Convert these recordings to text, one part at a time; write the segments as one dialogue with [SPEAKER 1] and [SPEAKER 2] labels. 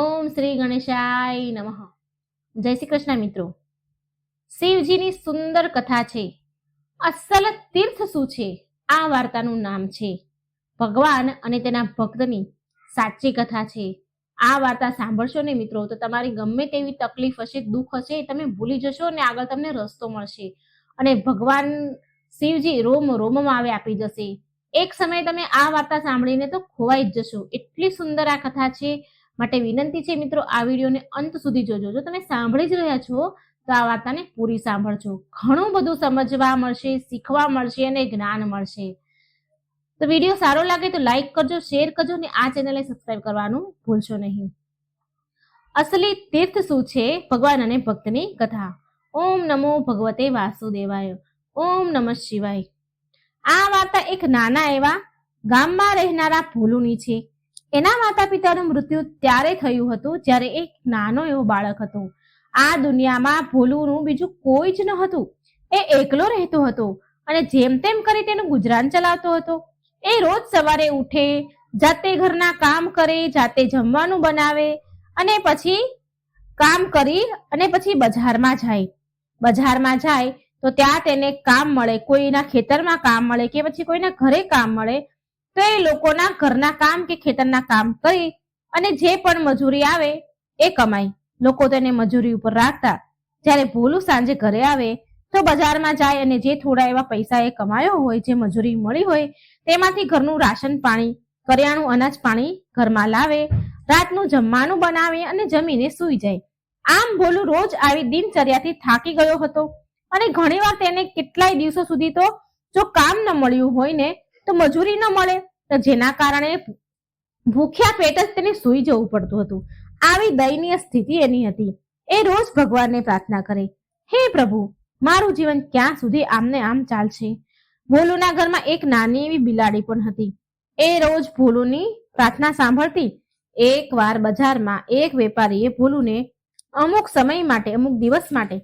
[SPEAKER 1] ઓમ શ્રી ગણેશાય નમઃ. જય શ્રી કૃષ્ણ મિત્રો. શિવજીની સુંદર કથા છે. અસલ તીર્થ શું છે? આ વાર્તાનું નામ છે ભગવાન અને તેના ભક્તની સાચી કથા છે. આ વાર્તા સાંભળશો ને મિત્રો તો તમારી ગમે તેવી તકલીફ હશે, દુઃખ હશે, એ તમે ભૂલી જશો અને આગળ તમને રસ્તો મળશે. અને ભગવાન શિવજી રોમ રોમમાં આવે આપી જશે. એક સમયે તમે આ વાર્તા સાંભળીને તો ખોવાઈ જ જશો. એટલી સુંદર આ કથા છે. માટે વિનંતી છે મિત્રો, આ વિડીયોને અંત સુધી જોજો. જો તમે સાંભળી જ રહ્યા છો તો આ વાર્તાને પૂરી સાંભળજો. ઘણું બધું સમજવા મળશે, શીખવા મળશે અને જ્ઞાન મળશે. તો વિડીયો સારો લાગે તો લાઈક કરજો, શેર કરજો અને આ ચેનલને સબસ્ક્રાઇબ કરવાનું ભૂલશો નહીં. અસલી તીર્થ શું છે? ભગવાન અને ભક્તની કથા. ઓમ નમો ભગવતે વાસુદેવાય. ઓમ નમઃ શિવાય. આ વાર્તા એક નાના એવા ગામમાં રહેનારા ભોલુની છે. એના માતા પિતાનું મૃત્યુ ત્યારે થયું હતું જ્યારે એક નાનો એવો બાળક હતો. આ દુનિયામાં ભોલુનું બીજું કોઈ જ ન હતું. એ એકલો રહેતો હતો અને જેમ તેમ કરી તેનું ગુજરાન ચલાવતો હતો. એ રોજ સવારે ઉઠે, જાતે ઘરના કામ કરે, જાતે જમવાનું બનાવે અને પછી કામ કરી અને પછી બજારમાં જાય તો ત્યાં તેને કામ મળે, કોઈના ખેતરમાં કામ મળે કે પછી કોઈના ઘરે કામ મળે તો એ લોકોના ઘરના કામ કે ખેતરના કામ કરી અને જે પણ મજૂરી આવે એ કમાય. લોકો તેને મજૂરી ઉપર રાખતા. જ્યારે ભોલું સાંજે ઘરે આવે તો બજારમાં જાય અને જે થોડા એવા પૈસા એ કમાયો હોય, જે મજૂરી મળી હોય તેમાંથી ઘરનું રાશન પાણી, કરિયાણું અનાજ પાણી ઘરમાં લાવે, રાતનું જમવાનું બનાવે અને જમીને સૂઈ જાય. આમ ભોલું રોજ આવી દિનચર્યાથી થાકી ગયો હતો અને ઘણીવાર તેને કેટલાય દિવસો સુધી તો જો કામ ન મળ્યું હોય ને તો મજૂરી ન મળે તો જેના કારણે ભૂખ્યા પેટ જ તેને સૂઈ જવું પડતું હતું. આવી દયનીય સ્થિતિ એની હતી. એ રોજ ભગવાનને પ્રાર્થના કરે, હે પ્રભુ, મારું જીવન ક્યાં સુધી આમને આમ ચાલશે? ભોલુના ઘરમાં એક નાની એવી બિલાડી પણ હતી. એ રોજ ભોલુની પ્રાર્થના સાંભળતી. એકવાર બજારમાં એક વેપારીએ ભોલુને અમુક સમય માટે, અમુક દિવસ માટે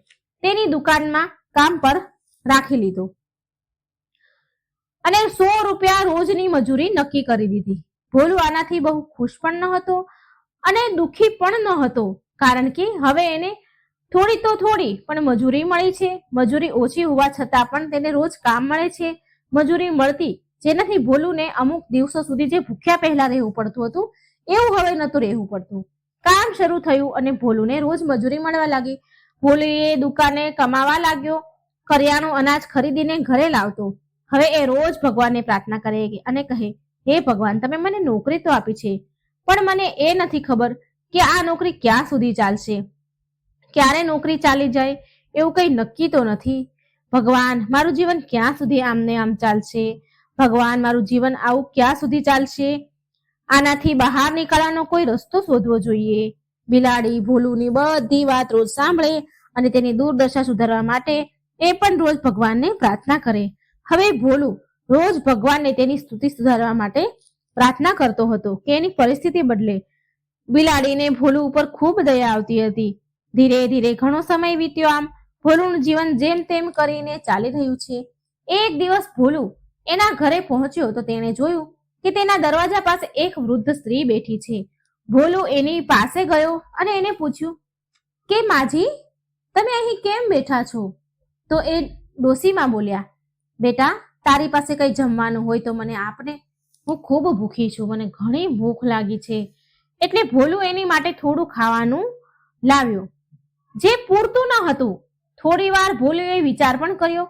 [SPEAKER 1] તેની દુકાનમાં કામ પર રાખી લીધો અને 100 રૂપિયા રોજની મજૂરી નક્કી કરી દીધી. ભોલુ આનાથી બહુ ખુશ પણ ન હતો અને દુઃખી પણ ન હતો, કારણ કે હવે એને થોડી પણ મજૂરી મળી છે. મજૂરી ઓછી હોવા છતાં પણ તેને રોજ કામ મળે છે, મજૂરી મળતી, જેનાથી ભોલુને અમુક દિવસો સુધી જે ભૂખ્યા પહેલા રહેવું પડતું હતું એવું હવે નહોતું રહેવું પડતું. કામ શરૂ થયું અને ભોલુને રોજ મજૂરી મળવા લાગી. ભોલુએ દુકાને કમાવા લાગ્યો, કરિયાણું અનાજ ખરીદીને ઘરે લાવતો. હવે એ રોજ ભગવાનને પ્રાર્થના કરે અને કહે, હે ભગવાન, તમે મને નોકરી તો આપી છે, પણ મને એ નથી ખબર કે આ નોકરી ક્યાં સુધી ચાલશે, ક્યારે નોકરી ચાલી જાય એવું કંઈ નક્કી તો નથી. ભગવાન, મારું જીવન ક્યાં સુધી આમને આમ ચાલશે? ભગવાન, મારું જીવન આવું ક્યાં સુધી ચાલશે? આનાથી બહાર નીકળવાનો કોઈ રસ્તો શોધવો જોઈએ. બિલાડી ભોલુની બધી વાત રોજ સાંભળે અને તેની દુર્દશા સુધારવા માટે એ પણ રોજ ભગવાનને પ્રાર્થના કરે. હવે ભોલું રોજ ભગવાનને તેની સ્થિતિ સુધારવા માટે પ્રાર્થના કરતો હતો કે એની પરિસ્થિતિ બદલે. બિલાડીને ભોલું ઉપર ખૂબ દયા આવતી હતી. ધીરે ધીરે ઘણો સમય વીત્યો. આમ ભોલુનું જીવન જેમ તેમ કરીને ચાલી રહ્યું છે. એક દિવસ ભોલું એના ઘરે પહોંચ્યો તો તેણે જોયું કે તેના દરવાજા પાસે એક વૃદ્ધ સ્ત્રી બેઠી છે. ભોલું એની પાસે ગયો અને એને પૂછ્યું કે માજી, તમે અહીં કેમ બેઠા છો? તો એ ડોશીમાં બોલ્યા, બેટા, તારી પાસે કંઈ જમવાનું હોય તો મને આપને, હું ખૂબ ભૂખી છું, મને ઘણી ભૂખ લાગી છે. એટલે ભોલું એની માટે થોડું ખાવાનું લાવ્યો, જે પૂરતું ન હતું. થોડી વાર ભોલુએ વિચાર પણ કર્યો,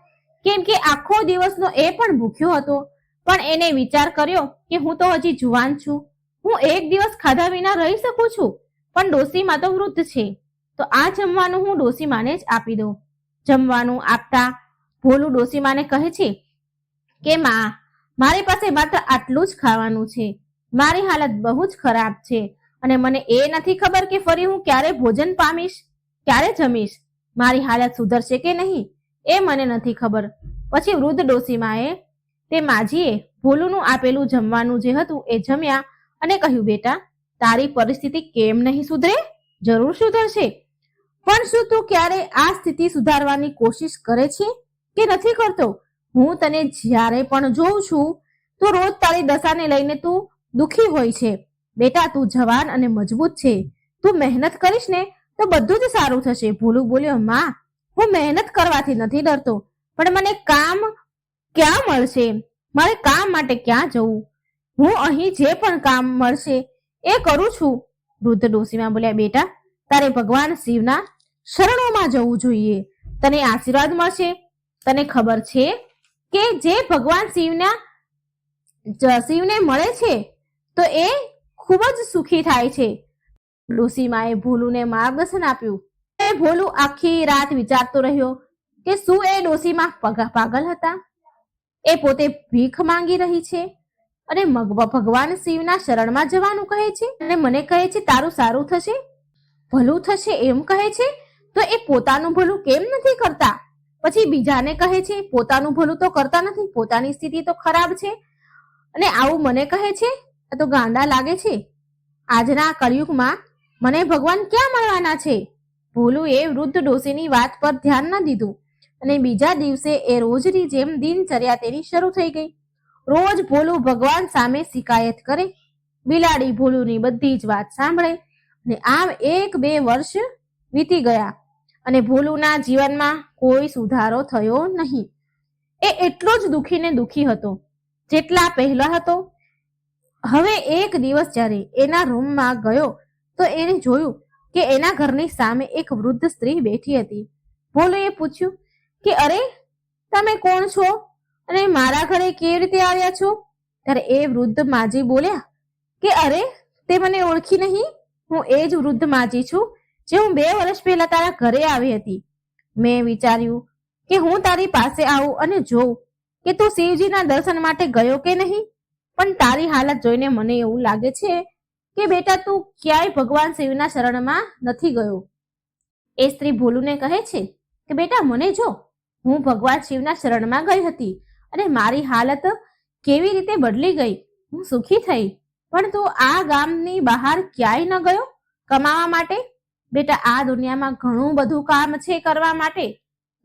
[SPEAKER 1] કેમ કે આખો દિવસનો એ પણ ભૂખ્યો હતો. પણ એને વિચાર કર્યો કે હું તો હજી જુવાન છું, હું એક દિવસ ખાધા વિના રહી શકું છું, પણ ડોશીમાં તો વૃદ્ધ છે, તો આ જમવાનું હું ડોશીમાને જ આપી દઉં. જમવાનું આપતા ભોલું ડોશીમાને કહે છે કે માં, મારી પાસે માત્ર આટલું જ ખાવાનું છે, મારી હાલત બહુ જ ખરાબ છે અને મને એ નથી ખબર કે ફરી હું ક્યારે ભોજન પામીશ, ક્યારે જમીશ, મારી હાલત સુધરશે કે નહીં એ મને નથી ખબર. પછી વૃદ્ધ ડોશીમાએ તે માજીએ ભોલુનું આપેલું જમવાનું જે હતું એ જમ્યા અને કહ્યું, બેટા, તારી પરિસ્થિતિ કેમ નહીં સુધરે? જરૂર સુધરશે, પણ શું તું ક્યારે આ સ્થિતિ સુધારવાની કોશિશ કરે છે કે નથી કરતો? હું તને જ્યારે પણ જોઉં છું તો રોજ તારી દશાને લઈને તું દુઃખી હોય છે. બેટા, તું જવાન અને મજબૂત છે, તું મહેનત કરીશ ને તો બધું જ સારું થશે. ભોલું બોલ્યો, માં, હું મહેનત કરવાથી નથી ડરતો, પણ મને કામ ક્યાં મળશે? મારે કામ માટે ક્યાં જવું? હું અહીં જે પણ કામ મળશે એ કરું છું. વૃદ્ધ ડોશીમાં બોલ્યા, બેટા, તારે ભગવાન શિવના શરણોમાં જવું જોઈએ, તને આશીર્વાદ મળશે. તને ખબર છે કે જે ભગવાન શિવને મળે છે તો એ ખૂબ જ સુખી થાય છે. ડોશીમાએ ભોલુને માર્ગદર્શન આપ્યું. ભોલું આખી રાત વિચારતો રહ્યો કે શું એ ડોશીમાં પાગલ હતા? એ પોતે ભીખ માંગી રહી છે અને ભગવાન શિવના શરણમાં જવાનું કહે છે અને મને કહે છે તારું સારું થશે, ભલું થશે એમ કહે છે. તો એ પોતાનું ભલું કેમ નથી કરતા? પછી બીજાને કહે છે પોતાનું ભલું તો કરતા નથી, પોતાની સ્થિતિ તો ખરાબ છે, અને આવું મને કહે છે. આ તો ગાંડા લાગે છે. આજના કળિયુગમાં મને ભગવાન ક્યાં મળવાના છે? ભોલું એ વૃદ્ધ ડોશીની વાત પર ધ્યાન ન દીધું અને બીજા દિવસે એ રોજની જેમ દિનચર્યા તેની શરૂ થઈ ગઈ. રોજ ભોલું ભગવાન સામે શિકાયત કરે, બિલાડી ભોલુની બધી જ વાત સાંભળે, અને આમ 1-2 વર્ષ વીતી ગયા અને ભોલુના જીવનમાં કોઈ સુધારો થયો નહીં. એ એટલો જ દુઃખી ને દુઃખી હતો જેટલા પહેલા હતો. હવે એક દિવસ જ્યારે એના રૂમમાં ગયો તો એને જોયું કે એના ઘરની સામે એક વૃદ્ધ સ્ત્રી બેઠી હતી. ભોલુએ પૂછ્યું કે અરે, તમે કોણ છો અને મારા ઘરે કેવી રીતે આવ્યા છો? ત્યારે એ વૃદ્ધ માજી બોલ્યા કે અરે, તે મને ઓળખી નહીં? હું એ જ વૃદ્ધ માજી છું જે હું 2 વર્ષ પહેલા તારા ઘરે આવી હતી. મેં વિચાર્યું કે હું તારી પાસે આવું અને જોઉં કે તું શિવજીના દર્શન માટે ગયો કે નહીં, પણ તારી હાલત જોઈને મને એવું લાગે છે કે બેટા તું ક્યાંય ભગવાન શિવના શરણમાં નથી ગયો. એ સ્ત્રી ભોલુને કહે છે કે બેટા મને જો, હું ભગવાન શિવના શરણમાં ગઈ હતી અને મારી હાલત કેવી રીતે બદલી ગઈ, હું સુખી થઈ. પણ તું આ ગામની બહાર ક્યાંય ન ગયો કમાવા માટે? બેટા, આ દુનિયામાં ઘણું બધું કામ છે કરવા માટે.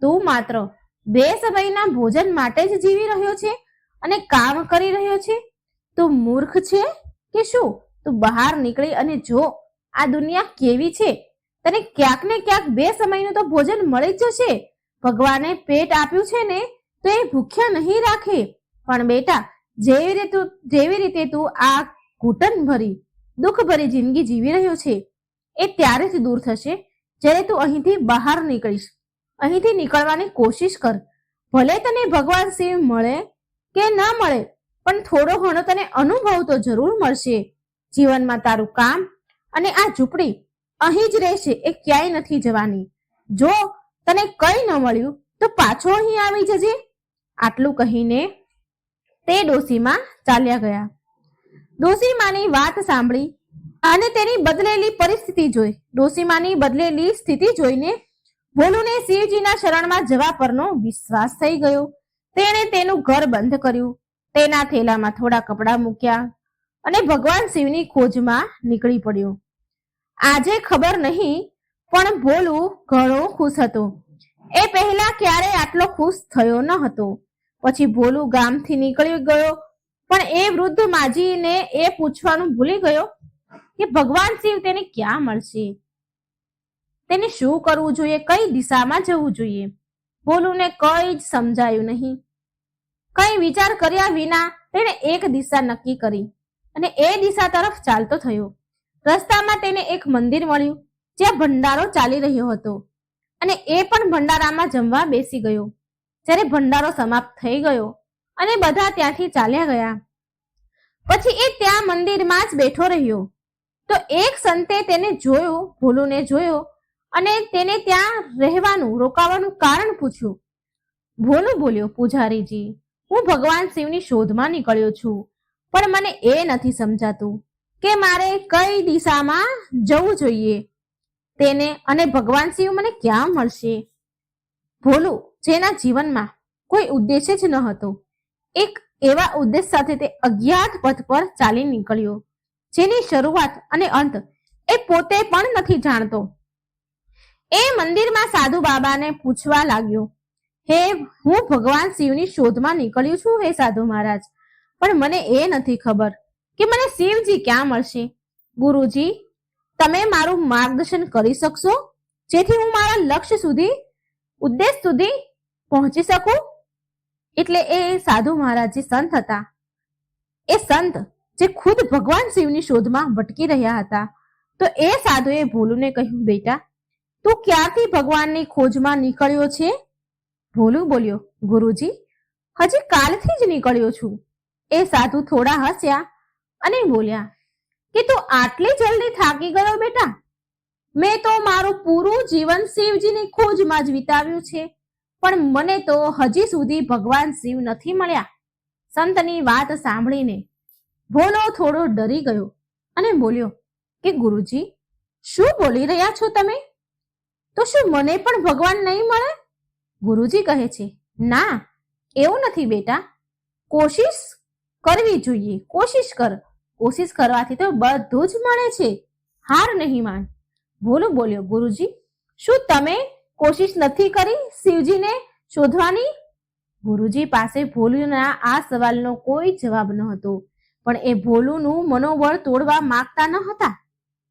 [SPEAKER 1] તું માત્ર 2 સમયના ભોજન માટે જ જીવી રહ્યો છે અને કામ કરી રહ્યો છે. તું મૂર્ખ છે કે શું? તું બહાર નીકળી અને જો આ દુનિયા કેવી છે. તને ક્યાંક ને ક્યાંક 2 સમયનું તો ભોજન મળી જ જશે. ભગવાને પેટ આપ્યું છે ને તો એ ભૂખ્યા નહીં રાખે. પણ બેટા, જેવી રીતે તું આ ઘૂંટણ ભરી દુઃખ ભરી જિંદગી જીવી રહ્યો છે એ ત્યારે જ દૂર થશે જ્યારે તું અહીંથી બહાર નીકળીશ. અહીંથી નીકળવાની કોશિશ કર. ભલે તને ભગવાન શિવ મળે કે ન મળે, પણ થોડો ઘણો તને અનુભવ તો જરૂર મળશે. જીવનમાં તારું કામ અને આ ઝૂંપડી અહીં જ રહેશે, એ ક્યાંય નથી જવાની. જો તને કંઈ ન મળ્યું તો પાછો અહીં આવી જજે. આટલું કહીને તે ડોશીમાં ચાલ્યા ગયા. ડોશીમાની વાત સાંભળી અને તેની બદલેલી પરિસ્થિતિ જોઈ, ડોશીમાની બદલેલી સ્થિતિ જોઈને ભોલુને શિવજીના શરણમાં જવા પરનો વિશ્વાસ થઈ ગયો. તેણે તેનું ઘર બંધ કર્યું, તેના થેલામાં થોડા કપડાં મૂક્યા અને ભગવાન શિવની ખોજમાં નીકળી પડ્યો. આજે ખબર નહીં, પણ ભોલું ઘણો ખુશ હતો. એ પહેલા ક્યારેય આટલો ખુશ થયો ન હતો. પછી ભોલું ગામથી નીકળી ગયો, પણ એ વૃદ્ધ માજીને એ પૂછવાનું ભૂલી ગયો કે ભગવાન શિવ તેને ક્યાં મળશે, તેને શું કરવું જોઈએ, કઈ દિશામાં જવું જોઈએ. ભોલુને કઈ જ સમજાયું નહીં. કઈ વિચાર કર્યા વિના તેણે એક દિશા નક્કી કરી અને એ દિશા તરફ ચાલતો થયો. રસ્તામાં તેને એક મંદિર મળ્યું જ્યાં ભંડારો ચાલી રહ્યો હતો અને એ પણ ભંડારામાં જમવા બેસી ગયો. જ્યારે ભંડારો સમાપ્ત થઈ ગયો અને બધા ત્યાંથી ચાલ્યા ગયા, પછી એ ત્યાં મંદિરમાં જ બેઠો રહ્યો. તો એક સંતે તેને જોયો, ભોલુને જોયો અને તેને ત્યાં રોકાવાનું કારણ પૂછ્યું. ભોલું બોલ્યો, પૂજારીજી, હું ભગવાન શિવની શોધમાં નીકળ્યો છું, પણ મને એ નથી સમજાતું કે મારે કઈ દિશામાં જવું જોઈએ તેને, અને ભગવાન શિવ મને ક્યાં મળશે. ભોલું, જેના જીવનમાં કોઈ ઉદ્દેશ્ય જ ન હતો, એક એવા ઉદ્દેશ સાથે તે અજ્ઞાત પથ પર ચાલી નીકળ્યો જેની શરૂઆત અને અંત એ પોતે પણ નથી જાણતો. એ મંદિરમાં સાધુ બાબાને પૂછવા લાગ્યો, હે, હું ભગવાન શિવની શોધમાં નીકળ્યો છું હે સાધુ મહારાજ, પણ મને એ નથી ખબર કે મને શિવજી ક્યાં મળશે. ગુરુજી, તમે મારું માર્ગદર્શન કરી શકશો, જેથી હું મારા લક્ષ્ય સુધી, ઉદ્દેશ સુધી પહોંચી શકું? એટલે એ સાધુ મહારાજ જે સંત હતા, એ સંત જે ખુદ ભગવાન શિવની શોધમાં ભટકી રહ્યા હતા, તો એ સાધુએ ભોલુને કહ્યું, બેટા તું ક્યારથી ભગવાનની ખોજમાં નીકળ્યો છે? ભોલુ બોલ્યો, ગુરુજી હજી કાલથી જ નીકળ્યો છું. એ સાધુ થોડા હસ્યા અને બોલ્યા કે તું આટલી જલ્દી થાકી ગયો બેટા? મેં તો મારું પૂરું જીવન શિવજીની ખોજમાં જ વિતાવ્યું છે, પણ મને તો હજી સુધી ભગવાન શિવ નથી મળ્યા. સંતની વાત સાંભળીને ભોલો થોડો ડરી ગયો અને બોલ્યો કે ગુરુજી શું બોલી રહ્યા છો તમે? તો શું મને પણ ભગવાન નહીં મળે? ગુરુજી કહે છે, ના એવું નથી બેટા, કોશિશ કરવી જોઈએ. કોશિશ કર, કોશિશ કરવાથી તો બધું જ મળે છે, હાર નહીં માન. ભોલુ બોલ્યો, ગુરુજી શું તમે કોશિશ નથી કરી શિવજીને શોધવાની? ગુરુજી પાસે ભોલુના આ સવાલનો કોઈ જવાબ ન હતો, પણ એ ભોલુનું મનોબળ તોડવા માંગતા ન હતા.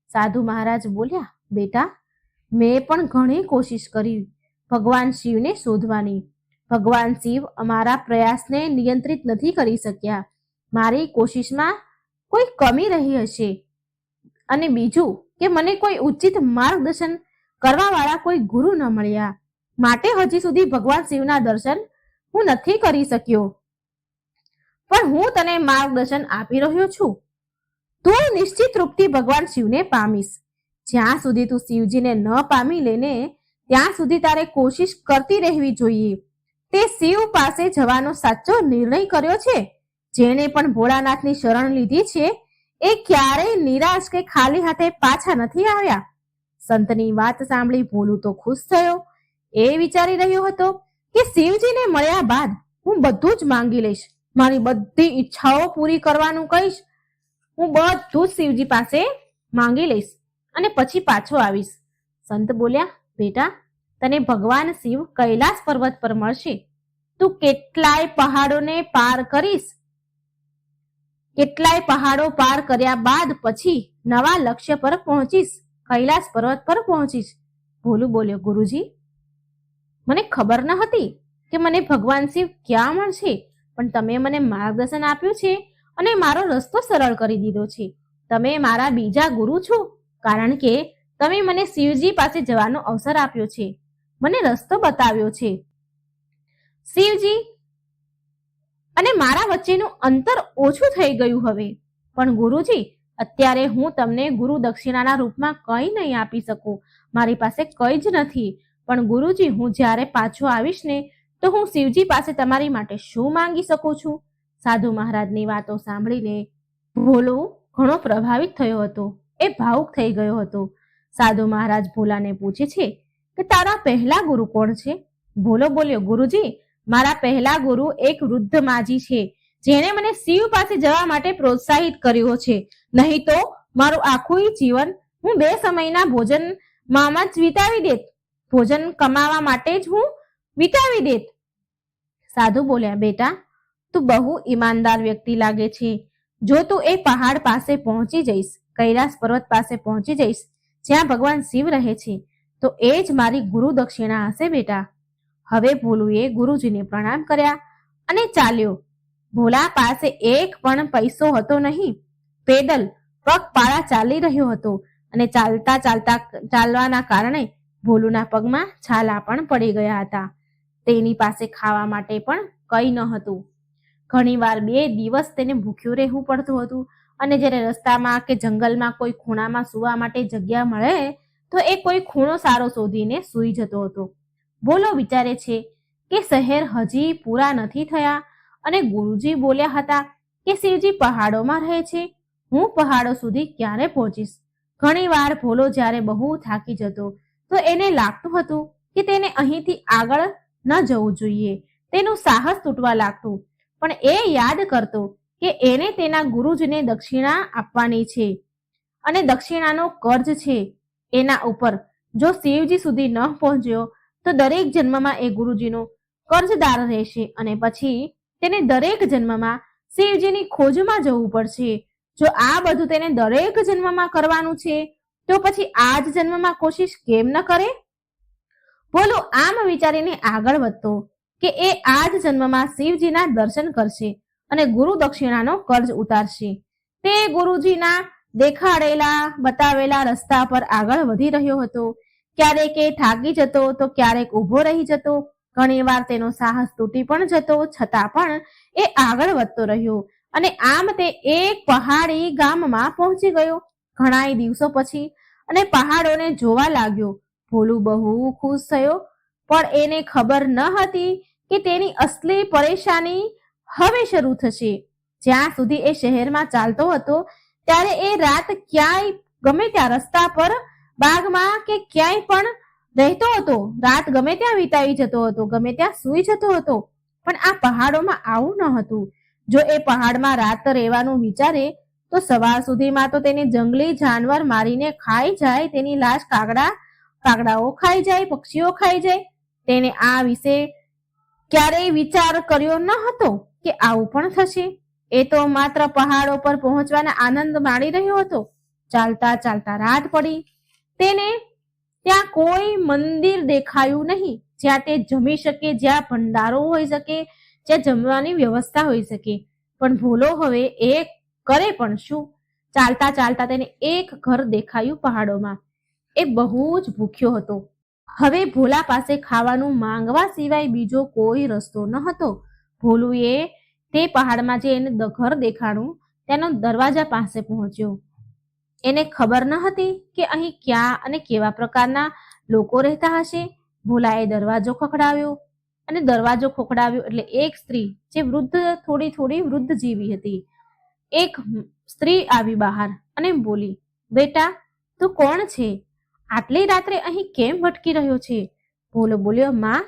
[SPEAKER 1] સાધુ મહારાજ બોલ્યા, બેટા મેં પણ ઘણી કોશિશ કરી ભગવાન શિવને શોધવાની. ભગવાન શિવ અમારા પ્રયાસને નિયંત્રિત નથી કરી શક્યા. મારી કોશિશમાં કોઈ કમી રહી હશે, અને બીજું કે મને કોઈ ઉચિત માર્ગદર્શન કરવા વાળા કોઈ ગુરુ ન મળ્યા, માટે હજી સુધી ભગવાન શિવના દર્શન હું નથી કરી શક્યો. પણ હું તને માર્ગદર્શન આપી રહ્યો છું. તું નિશ્ચિત રૂપથી ભગવાન શિવને પામીશ. જ્યાં સુધી તું શિવજીને ન પામી લેને ત્યાં સુધી તારે કોશિશ કરતી રહેવી જોઈએ. તે શિવ પાસે જવાનો સાચો નિર્ણય કર્યો છે. જેણે પણ ભોળાનાથની શરણ લીધી છે એ ક્યારેય નિરાશ કે ખાલી હાથે પાછા નથી આવ્યા. સંતની વાત સાંભળી ભોલુ તો ખુશ થયો. એ વિચારી રહ્યો હતો કે શિવજીને મળ્યા બાદ હું બધું જ માંગી લઈશ, મારી બધી ઈચ્છાઓ પૂરી કરવાનું કહીશ. હું બધું જ શિવજી પાસે માંગી લઈશ અને પછી પાછો આવીશ. સંત બોલ્યા, બેટા તને ભગવાન શિવ કૈલાસ પર્વત પર મળશે. તું કેટલાય પહાડોને પાર કરીશ. કેટલાય પહાડો પાર કર્યા બાદ પછી નવા લક્ષ્ય પર પહોંચીશ, કૈલાસ પર્વત પર પહોંચીશ. ભોલુ બોલ્યો, ગુરુજી મને ખબર ન હતી કે મને ભગવાન શિવ ક્યાં મળશે, પણ તમે મને માર્ગદર્શન આપ્યું છે અને મારો રસ્તો સરળ કરી દીધો છે. તમે મારા બીજા ગુરુ છો, કારણ કે તમે મને શિવજી પાસે જવાનો અવસર આપ્યો છે, મને રસ્તો બતાવ્યો છે. શિવજી અને મારા વચ્ચેનું અંતર ઓછું થઈ ગયું હવે. પણ ગુરુજી અત્યારે હું તમને ગુરુ દક્ષિણાના રૂપમાં કંઈ નહીં આપી શકું, મારી પાસે કંઈ જ નથી. પણ ગુરુજી હું જ્યારે પાછો આવીશ ને તો હું શિવજી પાસે તમારી માટે શું માંગી શકું છું? સાધુ મહારાજની વાતો સાંભળીને ભોલો ઘણો પ્રભાવિત થયો હતો. એ ભાવુક થઈ ગયો હતો. સાધુ મહારાજ ભોલાને પૂછે છે કે તારા પહેલા ગુરુ કોણ છે? ભોલો બોલ્યો, ગુરુજી મારા પહેલા ગુરુ એક વૃદ્ધ માજી છે, જેણે મને શિવ પાસે જવા માટે પ્રોત્સાહિત કર્યો છે. નહીં તો મારું આખું જીવન હું 2 સમયના ભોજનમાં જ વિતાવી દેત, ભોજન કમાવા માટે જ હું વિતાવી દેત. સાધુ બોલ્યા, બેટા તું બહુ ઈમાનદાર વ્યક્તિ લાગે છે. જો તું એ પહાડ પાસે પહોંચી જઈશ, કૈલાસ પર્વત પાસે પહોંચી જઈશ, જ્યાં ભગવાન શિવ રહે છે, તો એ જ મારી ગુરુ દક્ષિણા હશે બેટા. હવે ભોલુએ ગુરુજીને પ્રણામ કર્યા અને ચાલ્યો. ભોલા પાસે એક પણ પૈસો હતો નહીં. પેદલ પગપાળા ચાલી રહ્યો હતો અને ચાલવાના કારણે ભોલુના પગમાં છાલા પણ પડી ગયા હતા. તેની પાસે ખાવા માટે પણ કંઈ ન હતું. ઘણીવાર 2 દિવસ તેને ભૂખ્યું રહેવું પડતું હતું, અને જ્યારે રસ્તામાં કે જંગલમાં કોઈ ખૂણામાં સૂવા માટે જગ્યા મળે તો એ કોઈ ખૂણો સારો શોધીને સૂઈ જતો હતો. ભોલો વિચારે છે કે શહેર હજી પૂરા નથી થયા અને ગુરુજી બોલ્યા હતા કે શિવજી પહાડોમાં રહે છે, હું પહાડો સુધી ક્યારે પહોંચીશ? ઘણીવાર ભોલો જ્યારે બહુ થાકી જતો તો એને લાગતું હતું કે તેને અહીંથી આગળ ન જવું જોઈએ. તેનું સાહસ તૂટવા લાગતું, પણ એ યાદ કરતો કે એને તેના ગુરુજીને દક્ષિણા આપવાની છે અને દક્ષિણાનો કર્જ છે એના ઉપર. જો શિવજી સુધી ન પહોંચ્યો તો દરેક જન્મમાં એ ગુરુજીનો કર્જદાર રહેશે અને પછી તેને દરેક જન્મમાં શિવજીની ખોજમાં જવું પડશે. જો આ બધું તેને દરેક જન્મમાં કરવાનું છે તો પછી આ જ જન્મમાં કોશિશ કેમ ન કરે? ભોલું આમ વિચારીને આગળ વધતો કે એ આ જ જન્મમાં શિવજીના દર્શન કરશે અને ગુરુ દક્ષિણાનો કર્જ ઉતારશે. તે ગુરુજીના દેખાડેલા બતાવેલા રસ્તા પર આગળ વધી રહ્યો હતો. ક્યારેક એ થાકી જતો તો ક્યારેક ઊભો રહી જતો. ઘણીવાર તેનો સાહસ તૂટી પણ જતો, છતાં પણ એ આગળ વધતો રહ્યો અને આમ તે એક પહાડી ગામમાં પહોંચી ગયો ઘણાય દિવસો પછી અને પહાડોને જોવા લાગ્યો. ભોલું બહુ ખુશ થયો, પણ એને ખબર ન હતી કે તેની અસલી પરેશાની હવે શરૂ થશે. જ્યાં સુધી એ શહેરમાં ચાલતો હતો ત્યારે એ રાત ક્યાંય ગમે ત્યાં રસ્તા પર, બાગમાં કે ક્યાંય પણ રહેતો હતો. રાત ગમે ત્યાં વિતાવી જતો હતો, ગમે ત્યાં સૂઈ જતો હતો. પણ આ પહાડોમાં આવું ન હતું. જો એ પહાડમાં રાત રહેવાનું વિચારે તો સવાર સુધીમાં તો તેને જંગલી જાનવર મારીને ખાઈ જાય. તેની લાશ કાગડાઓ ખાઈ જાય, પક્ષીઓ ખાઈ જાય. તેને આ વિશે ક્યારેય વિચાર કર્યો ન હતો કે આવું પણ થશે. એ તો માત્ર પહાડો પર પહોંચવાના આનંદ માણી રહ્યો હતો. ચાલતા ચાલતા રાત પડી. તેને ત્યાં કોઈ મંદિર દેખાયું નહીં જ્યાં તે જમી શકે, જ્યાં ભંડારો હોઈ શકે, જ્યાં જમવાની વ્યવસ્થા હોઈ શકે. પણ ભોલો હવે એ કરે પણ શું? ચાલતા ચાલતા તેને એક ઘર દેખાયું પહાડોમાં. એ બહુ જ ભૂખ્યો હતો. હવે ભોલા પાસે ખાવાનું માંગવા સિવાય બીજો કોઈ રસ્તો ન હતો. ભોલુએ તે પહાડમાં જે એને ઘર દેખાણું તેનો દરવાજા પાસે પહોંચ્યો. એને ખબર ન હતી કે અહીં ક્યાં અને કેવા પ્રકારના લોકો રહેતા હશે. ભોલાએ દરવાજો ખખડાવ્યો અને દરવાજો ખખડાવ્યો એટલે એક સ્ત્રી, જે થોડી વૃદ્ધ જેવી હતી, એક સ્ત્રી આવી બહાર અને બોલી, બેટા, તું કોણ છે? આટલી રાત્રે અહીં કેમ ભટકી રહ્યો છે? ભોલો બોલ્યો, માં,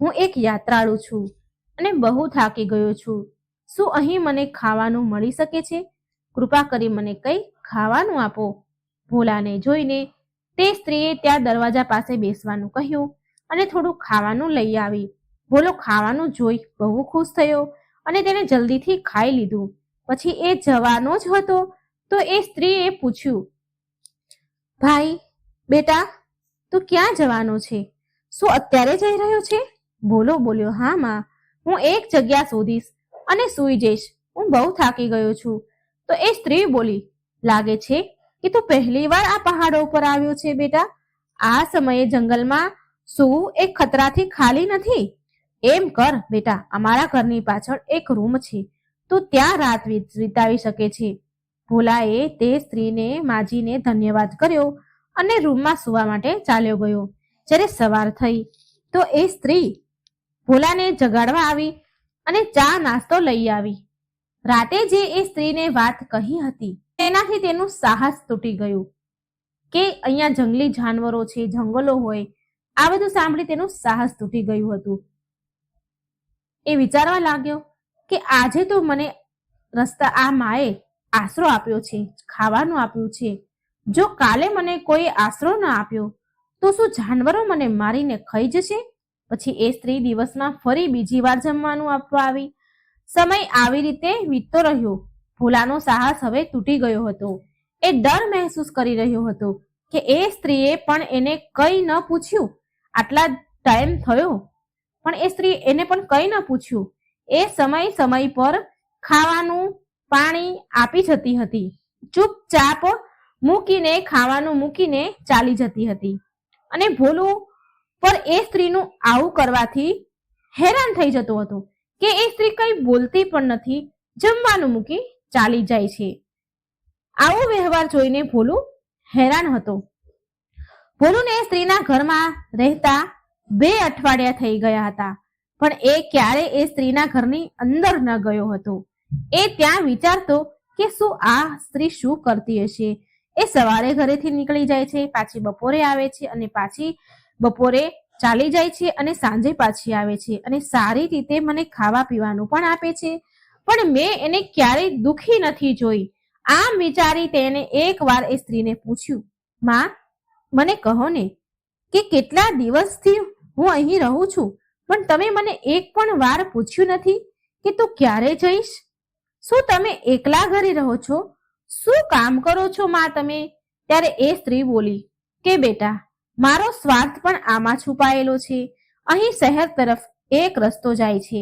[SPEAKER 1] હું એક યાત્રાળુ છું અને બહુ થાકી ગયો છું. શું અહીં મને ખાવાનું મળી શકે છે? કૃપા કરી મને કંઈ ખાવાનું આપો. ભોલાને જોઈને તે સ્ત્રીએ ત્યાં દરવાજા પાસે બેસવાનું કહ્યું અને થોડું ખાવાનું લઈ આવી. ભોલો ખાવાનું જોઈ બહુ ખુશ થયો અને તેને જલ્દીથી ખાઈ લીધું. પછી એ જવાનો જ હતો તો એ સ્ત્રીએ પૂછ્યું, ભાઈ, બેટા, તું ક્યાં જવાનો છે? શું અત્યારે જઈ રહ્યો છે? ભોલો બોલ્યો, હા માં, હું એક જગ્યા શોધીશ અને સૂઈ જઈશ. હું બહુ થાકી ગયો છું. તો એ સ્ત્રી બોલી, લાગે છે કે તું પહેલી વાર આ પહાડો ઉપર આવ્યો છે બેટા. આ સમયે જંગલમાં સૂવું એ ખતરાથી ખાલી નથી. એમ કર બેટા, અમારા ઘરની પાછળ એક રૂમ છે, તું ત્યાં રાત વિતાવી શકે છે. ભોલાએ તે સ્ત્રીને માજીને ધન્યવાદ કર્યો અને રૂમમાં સૂવા માટે ચાલ્યો ગયો. જ્યારે સવાર થઈ તો એ સ્ત્રી ભોલાને જગાડવા આવી અને ચા નાસ્તો લઈ આવી. રાતે જે એ સ્ત્રીને વાત કહી હતી તેનાથી તેનું સાહસ તૂટી ગયું કે અહીંયા જંગલી જાનવરો છે, જંગલો હોય, આ બધું સાંભળી તેનું સાહસ તૂટી ગયું હતું. એ વિચારવા લાગ્યો કે આજે તો મને આ માએ આશરો આપ્યો છે, ખાવાનું આપ્યું છે. જો કાલે મને કોઈ આશરો ન આપ્યો તો શું જાનવરો મને મારીને ખાઈ જશે? પછી એ સ્ત્રી દિવસમાં ફરી બીજી વાર જમવાનું આપવા આવી. સમય આવી રીતે વીતતો રહ્યો. ભોલાનો સાહસ હવે તૂટી ગયો હતો. એ ડર મહેસૂસ કરી રહ્યો હતો કે એ સ્ત્રીએ પણ એને કંઈ ન પૂછ્યું. આટલા ટાઈમ થયો પણ એ સ્ત્રી એને પણ કંઈ ન પૂછ્યું. એ સમય પર ખાવાનું પાણી આપી જતી હતી. ચૂપચાપ ખાવાનું મૂકીને ચાલી જતી હતી. અને ભોલું પર એ સ્ત્રીનું આવું કરવાથી હેરાન થઈ જતો હતો કે એ સ્ત્રી કંઈ બોલતી પણ નથી, જમવાનું મૂકી ચાલી જાય છે. આવો વ્યવહાર જોઈને ભોલું હેરાન હતો. ભોલુને એ સ્ત્રીના ઘરમાં રહેતા 2 અઠવાડિયા થઈ ગયા હતા, પણ એ ક્યારે એ સ્ત્રીના ઘરની અંદર ન ગયો હતો. એ ત્યાં વિચારતો કે શું આ સ્ત્રી શું કરતી હશે? એ સવારે ઘરેથી નીકળી જાય છે, પાછી બપોરે આવે છે અને પાછી બપોરે ચાલી જાય છે અને સાંજે પાછી આવે છે અને સારી રીતે મને ખાવા પીવાનું પણ આપે છે, પણ મેં એને ક્યારેય દુખી નથી જોઈ. આમ વિચારી તેને એકવાર એ સ્ત્રીને પૂછ્યું, માં, મને કહો ને કે કેટલા દિવસથી હું અહીં રહું છું, પણ તમે મને એક પણ વાર પૂછ્યું નથી કે તું ક્યારે જઈશ? શું તમે એકલા ઘરે રહો છો? શું કામ કરો છો માં તમે? ત્યારે એ સ્ત્રી બોલી કે બેટા, મારો સ્વાર્થ પણ આમાં છુપાયેલો છે. અહીં શહેર તરફ એક રસ્તો જાય છે,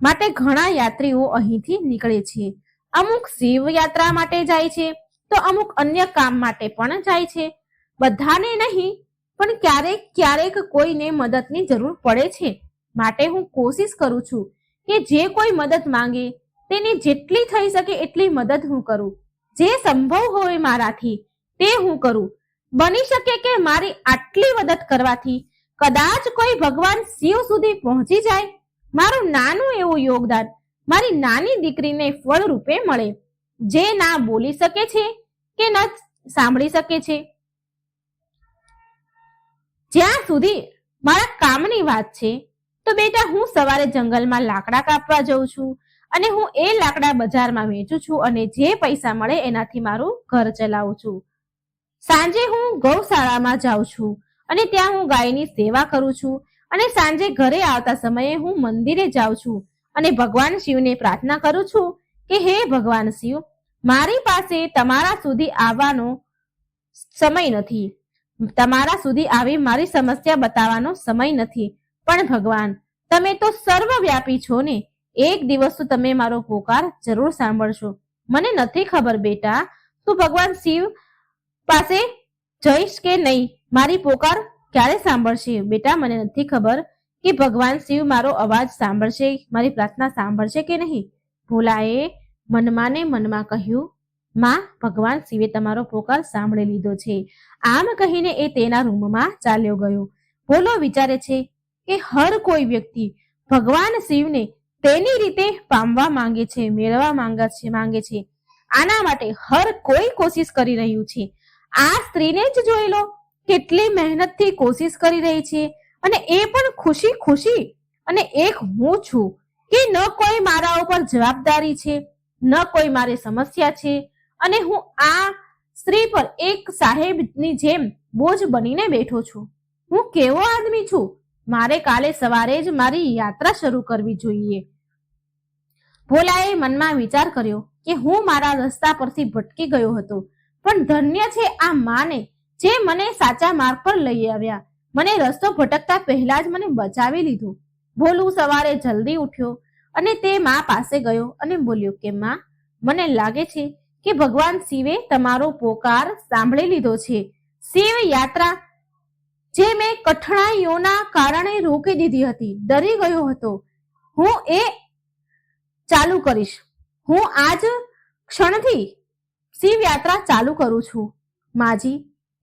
[SPEAKER 1] માટે ઘણા યાત્રીઓ અહીંથી નીકળે છે. અમુક શિવ યાત્રા માટે જાય છે તો અમુક અન્ય કામ માટે પણ જાય છે. બધાને નહીં, પણ ક્યારેક ક્યારેક કોઈને મદદની જરૂર પડે છે. માટે હું કોશિશ કરું છું કે જે કોઈ મદદ માંગે તેને જેટલી થઈ શકે એટલી મદદ હું કરું. જે સંભવ હોય મારાથી તે હું કરું. બની શકે કે મારી આટલી મદદ કરવાથી કદાચ કોઈ ભગવાન શિવ સુધી પહોંચી જાય. મારું નાનું એવું યોગદાન મારી નાની દીકરીને ફળ રૂપે મળે, જે ના બોલી શકે છે કે ન સાંભળી શકે છે. જ્યાં સુધી મારા કામની વાત છે તો બેટા, હું સવારે જંગલમાં લાકડા કાપવા જઉં છું અને હું એ લાકડા બજારમાં વેચું છું અને જે પૈસા મળે એનાથી મારું ઘર ચલાવું છું. સાંજે હું ગૌશાળામાં જાઉં છું અને ત્યાં હું ગાયની સેવા કરું છું. અને સાંજે ઘરે આવતા સમયે હું મંદિરે જાઉં છું અને ભગવાન શિવને પ્રાર્થના કરું છું કે હે ભગવાન શિવ, મારી પાસે તમારા સુધી આવવાનો સમય નથી, તમારા સુધી આવી મારી સમસ્યા બતાવવાનો સમય નથી, પણ ભગવાન તમે તો સર્વવ્યાપી છો ને, એક દિવસ તો તમે મારો પોકાર જરૂર સાંભળશો. મને નથી ખબર બેટા, તું ભગવાન શિવ પાસે જઈશ કે નહીં, મારી પોકાર ક્યારે સાંભળશે. બેટા, મને નથી ખબર કે ભગવાન શિવ મારો અવાજ સાંભળશે, મારી પ્રાર્થના સાંભળશે કે નહીં. ભોલાએ મનમાં ને મનમાં કહ્યું, માં, ભગવાન શિવે તમારો પોકાર સાંભળી લીધો છે. આમ કહીને એ તેના રૂમમાં ચાલ્યો ગયો. ભોલો વિચારે છે કે હર કોઈ વ્યક્તિ ભગવાન શિવને તેની રીતે પામવા માંગે છે, મેળવવા માંગે છે. આના માટે હર કોઈ કોશિશ કરી રહ્યું છે. આ સ્ત્રીને જ જોઈ લો, કેટલી મહેનતથી કોશિશ કરી રહી છે, અને એ પણ ખુશી ખુશી. અને એક હું છું કે ન કોઈ મારા ઉપર જવાબદારી છે, ન કોઈ મારી સમસ્યા છે, અને હું આ સ્ત્રી પર એક સાહેબની જેમ બોજ બનીને બેઠો છું. હું કેવો આદમી છું? મારે કાલે સવારે જ મારી યાત્રા શરૂ કરવી જોઈએ. ભોલાએ મનમાં વિચાર કર્યો કે હું મારા રસ્તા પરથી ભટકી ગયો હતો, પણ ધન્ય છે આ માને જે મને સાચા માર્ગ પર લઈ આવ્યા. મને રસ્તો ભટકતા પહેલા જ મને બચાવી લીધું. ભોલું સવારે જલ્દી ઉઠ્યો અને તે મા પાસે ગયો અને બોલ્યો કે માં, મને લાગે છે કે ભગવાન શિવે તમારો પોકાર સાંભળી લીધો છે. શિવ યાત્રા જે મેં કઠણાઈઓના કારણે રોકી દીધી હતી, ડરી ગયો હતો, હું એ ચાલુ કરીશ. હું આજ ક્ષણથી શિવ યાત્રા ચાલુ કરું છું. માજી,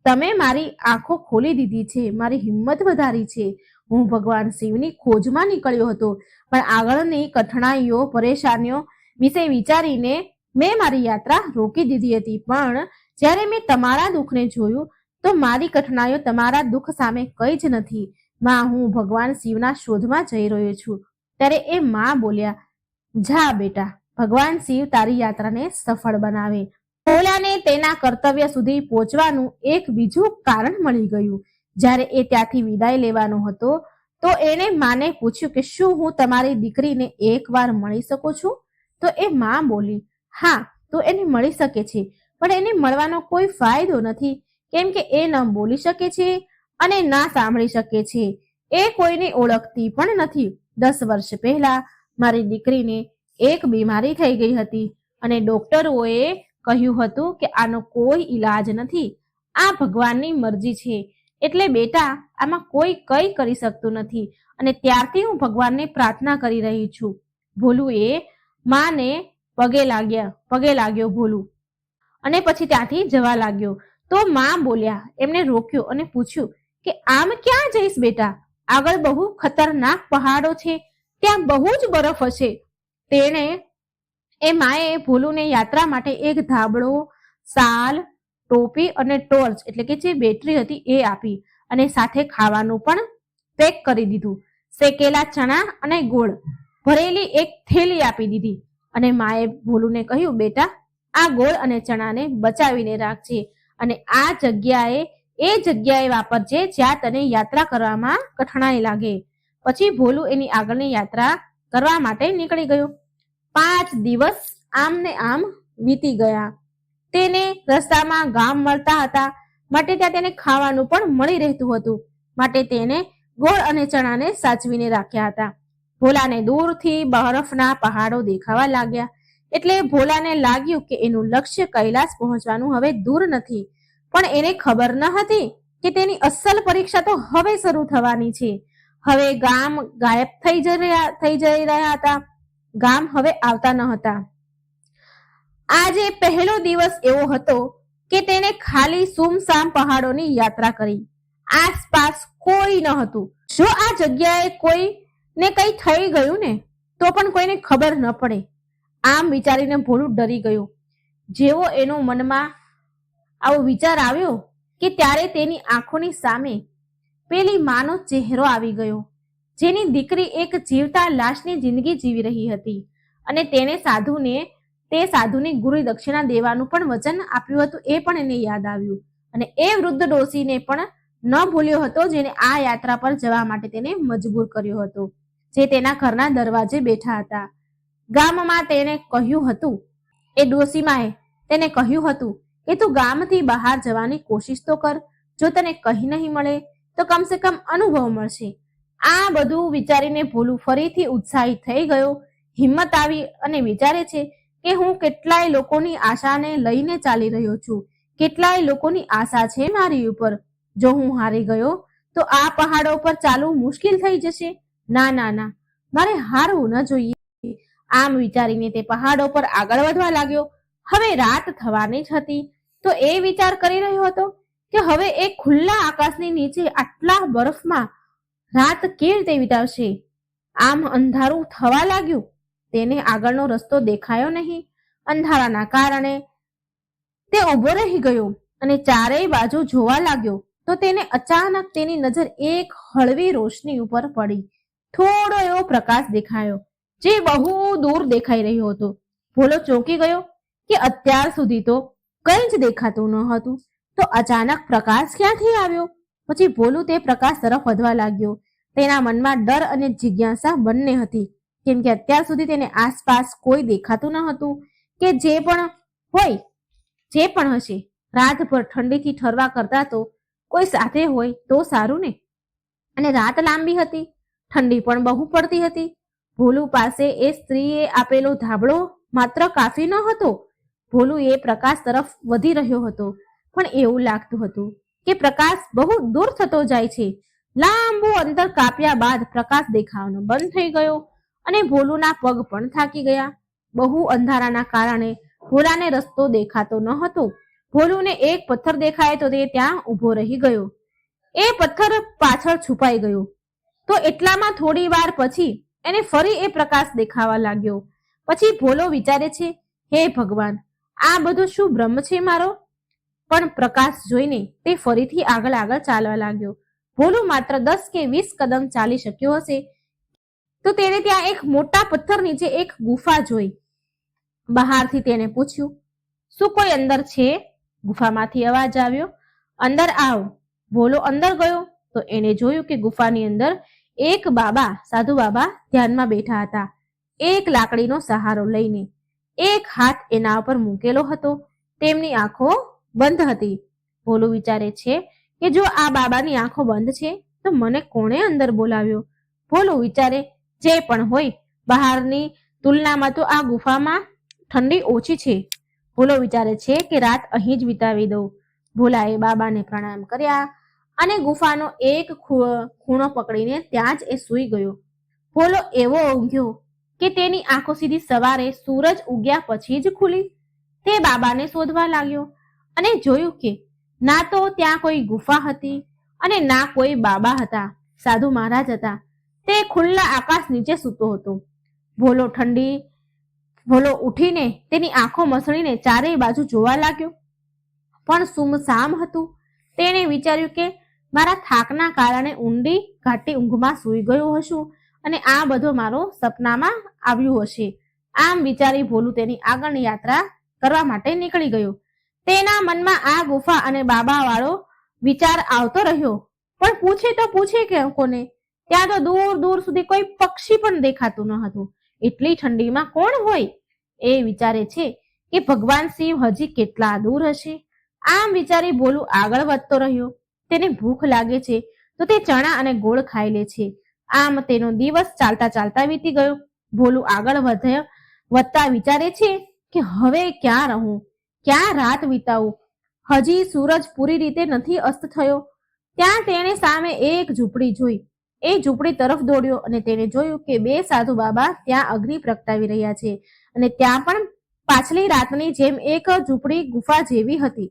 [SPEAKER 1] તમે મારી આંખો ખોલી દીધી છે, મારી હિંમત વધારી છે. હું ભગવાન શિવની ખોજમાં નીકળ્યો હતો, પણ આગળની કઠણાઈઓ, પરેશાનીઓ વિશે વિચારીને મેં મારી યાત્રા રોકી દીધી હતી. પણ જ્યારે મેં તમારા દુઃખને જોયું તો મારી કઠણાઈઓ તમારા દુઃખ સામે કંઈ જ નથી. માં, હું ભગવાન શિવના શોધમાં જઈ રહ્યો છું. ત્યારે એ માં બોલ્યા, જા બેટા, ભગવાન શિવ તારી યાત્રાને સફળ બનાવે. ભોલાને તેના કર્તવ્ય સુધી પહોંચવાનું એક બીજું કારણ મળી ગયું. જ્યારે એ ત્યાંથી વિદાય લેવાનો હતો તો એણે માને પૂછ્યું કે શું હું તમારી દીકરીને એકવાર મળી શકું છું? તો એ માં બોલી, હા, તો એને મળી શકે છે, પણ એને મળવાનો કોઈ ફાયદો નથી, કેમ કે એ ન બોલી શકે છે અને ના સાંભળી શકે છે. એ કોઈને ઓળખતી પણ નથી. 10 વર્ષ પહેલા મારી દીકરીને એક બીમારી થઈ ગઈ હતી અને ડોક્ટરોએ કહ્યું હતું કે આનો કોઈ ઈલાજ નથી. આ ભગવાનની મરજી છે, એટલે બેટા આમાં કોઈ કંઈ કરી શકતું નથી, અને ત્યારથી હું ભગવાનને પ્રાર્થના કરી રહી છું. ભોલું એ માને પગે લાગ્યો ભોલું, અને પછી ત્યાંથી જવા લાગ્યો. તો માં બોલ્યા, એમને રોક્યો અને પૂછ્યું કે આમ ક્યાં જઈશ બેટા? આગળ બહુ ખતરનાક પહાડો છે, ત્યાં બહુ જ બરફ હશે. તેણે એ માએ ભોલુને યાત્રા માટે એક ધાબળો, શાલ, ટોપી અને ટોર્ચ એટલે કે જે બેટરી હતી એ આપી, અને સાથે ખાવાનું પણ પેક કરી દીધું. શેકેલા ચણા અને ગોળ ભરેલી એક થેલી આપી દીધી, અને માએ ભોલુને કહ્યું, બેટા, આ ગોળ અને ચણાને બચાવીને રાખજે, અને આ જગ્યાએ વાપરજે જ્યાં તને યાત્રા કરવામાં કઠણાઈ લાગે. પછી ભોલું એની આગળની યાત્રા કરવા માટે નીકળી ગયો. 5 દિવસ આમ ને આમ વીતી ગયા. તેને રસ્તામાં ગામ મળતા હતા, માટે ત્યાં તેને ખાવાનું પણ મળી રહેતું હતું. માટે તેને ગોળ અને ચણાને સાચવીને રાખ્યા હતા. ભોલાને દૂરથી બરફના પહાડો દેખાવા લાગ્યા, એટલે ભોલાને લાગ્યું કે એનું લક્ષ્ય કૈલાસ પહોંચવાનું હવે દૂર નથી. પણ એને ખબર ન હતી કે તેની અસલ પરીક્ષા તો હવે શરૂ થવાની છે. હવે ગામ ગાયબ થઈ જઈ રહ્યા હતા. ગામ હવે આવતા ન હતા. આજે પહેલો દિવસ એવો હતો કે તેને ખાલી સુમસામ પહાડોની યાત્રા કરી. આસપાસ કોઈ ન હતું. જો આ જગ્યાએ કોઈને કઈ થઈ ગયું ને તો પણ કોઈને ખબર ન પડે. આમ વિચારીને ભોલું ડરી ગયું. જેવો એનો મનમાં આવો વિચાર આવ્યો કે ત્યારે તેની આંખોની સામે પેલી માનો ચહેરો આવી ગયો, જેની દીકરી એક જીવતા લાશની જિંદગી જીવી રહી હતી અને તેને સાધુની ગુરુ દક્ષિણા દેવાનું પણ વચન આપ્યું હતું. એ પણ એને યાદ આવ્યું અને એ વૃદ્ધ ડોશીને પણ ન ભૂલ્યો હતો, જેને આ યાત્રા પર જવા માટે તેને મજબૂર કર્યો હતો, જે તેના ઘરના દરવાજે બેઠા હતા. ગામમાં તેને કહ્યું હતું, એ ડોશીમાએ તેને કહ્યું હતું કે તું ગામથી બહાર જવાની કોશિશ તો કર. જો તને કહી નહીં મળે તો કમસે કમ અનુભવ મળશે. આ બધું વિચારીને ભોલું ફરીથી ઉત્સાહિત થઈ ગયો. હિંમત આવી અને વિચારે છે કે હું કેટલાય લોકોની આશાને લઈને ચાલી રહ્યો છું. કેટલાય લોકોની આશા છે મારી ઉપર. જો હું હારી ગયો તો આ પહાડો પર ચાલવું મુશ્કેલ થઈ જશે. ના ના ના, મારે હારવું ન જોઈએ. આમ વિચારીને તે પહાડો પર આગળ વધવા લાગ્યો. હવે રાત થવાની જ હતી તો એ વિચાર કરી રહ્યો હતો કે હવે એ ખુલ્લા આકાશની નીચે આટલા બરફમાં રાત કેવી રીતે વિતાવશે. આમ અંધારું થવા લાગ્યું. તેને આગળનો રસ્તો દેખાયો નહીં. અંધારાના કારણે તે ઊભો રહી ગયો અને ચારેય બાજુ જોવા લાગ્યો તો તેને અચાનક તેની નજર એક હળવી રોશની ઉપર પડી. થોડો એવો પ્રકાશ દેખાયો જે બહુ દૂર દેખાઈ રહ્યો હતો. ભોલો ચોંકી ગયો કે અત્યાર સુધી તો કંઈ જ દેખાતું ન હતું, તો અચાનક પ્રકાશ ક્યાંથી આવ્યો. પછી ભોલું તે પ્રકાશ તરફ વધવા લાગ્યો. તેના મનમાં ડર અને જિજ્ઞાસા બંને હતી, કેમ કે અત્યાર સુધી તેને આસપાસ કોઈ દેખાતું ન હતું કે જે પણ હશે. રાતભર ઠંડીથી ઠરવા કરતા તો કોઈ સાથે હોય તો સારું ને. અને રાત લાંબી હતી, ઠંડી પણ બહુ પડતી હતી. ભોલું પાસે એ સ્ત્રીએ આપેલો ધાબળો માત્ર કાફી ન હતો. ભોલું એ પ્રકાશ તરફ વધી રહ્યો હતો, પણ એવું લાગતું હતું કે પ્રકાશ બહુ દૂર થતો જાય છે. લાંબુ અંતર કાપ્યા બાદ પ્રકાશ દેખાવાનો બંધ થઈ ગયો અને ભોલુના પગ પણ થાકી ગયા. બહુ અંધારાના કારણે ભોલાને રસ્તો દેખાતો ન હતો. ભોલુને એક પથ્થર દેખાય તો તે ત્યાં ઊભો રહી ગયો. એ પથ્થર પાછળ છુપાઈ ગયો તો એટલામાં થોડી વાર પછી એને ફરી એ પ્રકાશ દેખાવા લાગ્યો. પછી ભોલો વિચારે છે, હે ભગવાન, આ બધું શું ભ્રમ છે મારો? પણ પ્રકાશ જોઈને તે ફરીથી આગળ ચાલવા લાગ્યો. ભોલું માત્ર 10 કે 20 કદમ ચાલી શક્યો હશે તો તેને ત્યાં એક મોટા પથ્થર નીચે એક ગુફા જોઈ. બહારથી તેને પૂછ્યું, શું કોઈ અંદર છે? ગુફામાંથી અવાજ આવ્યો, અંદર આવ. ભોલો અંદર ગયો તો એને જોયું કે ગુફાની અંદર એક બાબા, સાધુ બાબા ધ્યાનમાં બેઠા હતા, એક લાકડીનો સહારો લઈને. એક હાથ એના ઉપર મૂકેલો હતો. તેમની આંખો બંધ હતી. ભોલું વિચારે છે કે જો આ બાબાની આંખો બંધ છે તો મને કોણે અંદર બોલાવ્યો? ભોલું વિચારે, જે પણ હોય, બહારની તુલનામાં તો આ ગુફામાં ઠંડી ઓછી છે. ભોલો વિચારે છે કે રાત અહીં જ વિતાવી દઉં. ભોલાએ બાબાને પ્રણામ કર્યા અને ગુફાનો એક ખૂણો પકડીને ત્યાં જ એ સૂઈ ગયો. ભોલો એવો ઊંઘ્યો કે તેની આંખો સીધી સવારે સૂરજ ઉગ્યા પછી જ ખુલી. તે બાબાને શોધવા લાગ્યો અને જોયું કે ના તો ત્યાં કોઈ ગુફા હતી અને ના કોઈ બાબા હતા, સાધુ મહારાજ હતા. તે ખુલ્લા આકાશ નીચે સૂતો હતો. ભોલો ઉઠીને તેની આંખો મસળીને ચારેય બાજુ જોવા લાગ્યો, પણ સુમસામ હતું. તેણે વિચાર્યું કે મારા થાકના કારણે ઊંડી ઘાટી ઊંઘમાં સૂઈ ગયો હશું અને આ બધો મારો સપનામાં આવ્યું હશે. આમ વિચારી ભોલું તેની આગળની યાત્રા કરવા માટે નીકળી ગયો. તેના મનમાં આ ગુફા અને બાબા વાળો વિચાર આવતો રહ્યો, પણ પૂછે કે કોને? ત્યાં તો દૂર દૂર સુધી કોઈ પક્ષી પણ દેખાતું ન હતું. એટલી ઠંડીમાં કોણ હોય? એ વિચારે છે કે ભગવાન શિવ હજી કેટલા દૂર હશે. આમ વિચારી ભોલું આગળ વધતો રહ્યો. તેને ભૂખ લાગે છે તો તે ચણા અને ગોળ ખાઈ લે છે. આમ તેનો દિવસ ચાલતા ચાલતા વીતી ગયો. ભોલું આગળ વધતા વિચારે છે કે હવે ક્યાં રહું, ક્યાં રાત વિતાવું. હજી સૂરજ પૂરી રીતે નથી અસ્ત થયો. ત્યાં તેણે સામે એક ઝૂંપડી જોઈ. એ ઝૂંપડી તરફ દોડ્યો અને તેને જોયું કે બે સાધુ બાબા ત્યાં અગ્નિ પ્રગટાવી રહ્યા છે અને ત્યાં પણ પાછલી રાતની જેમ એક ઝૂંપડી ગુફા જેવી હતી.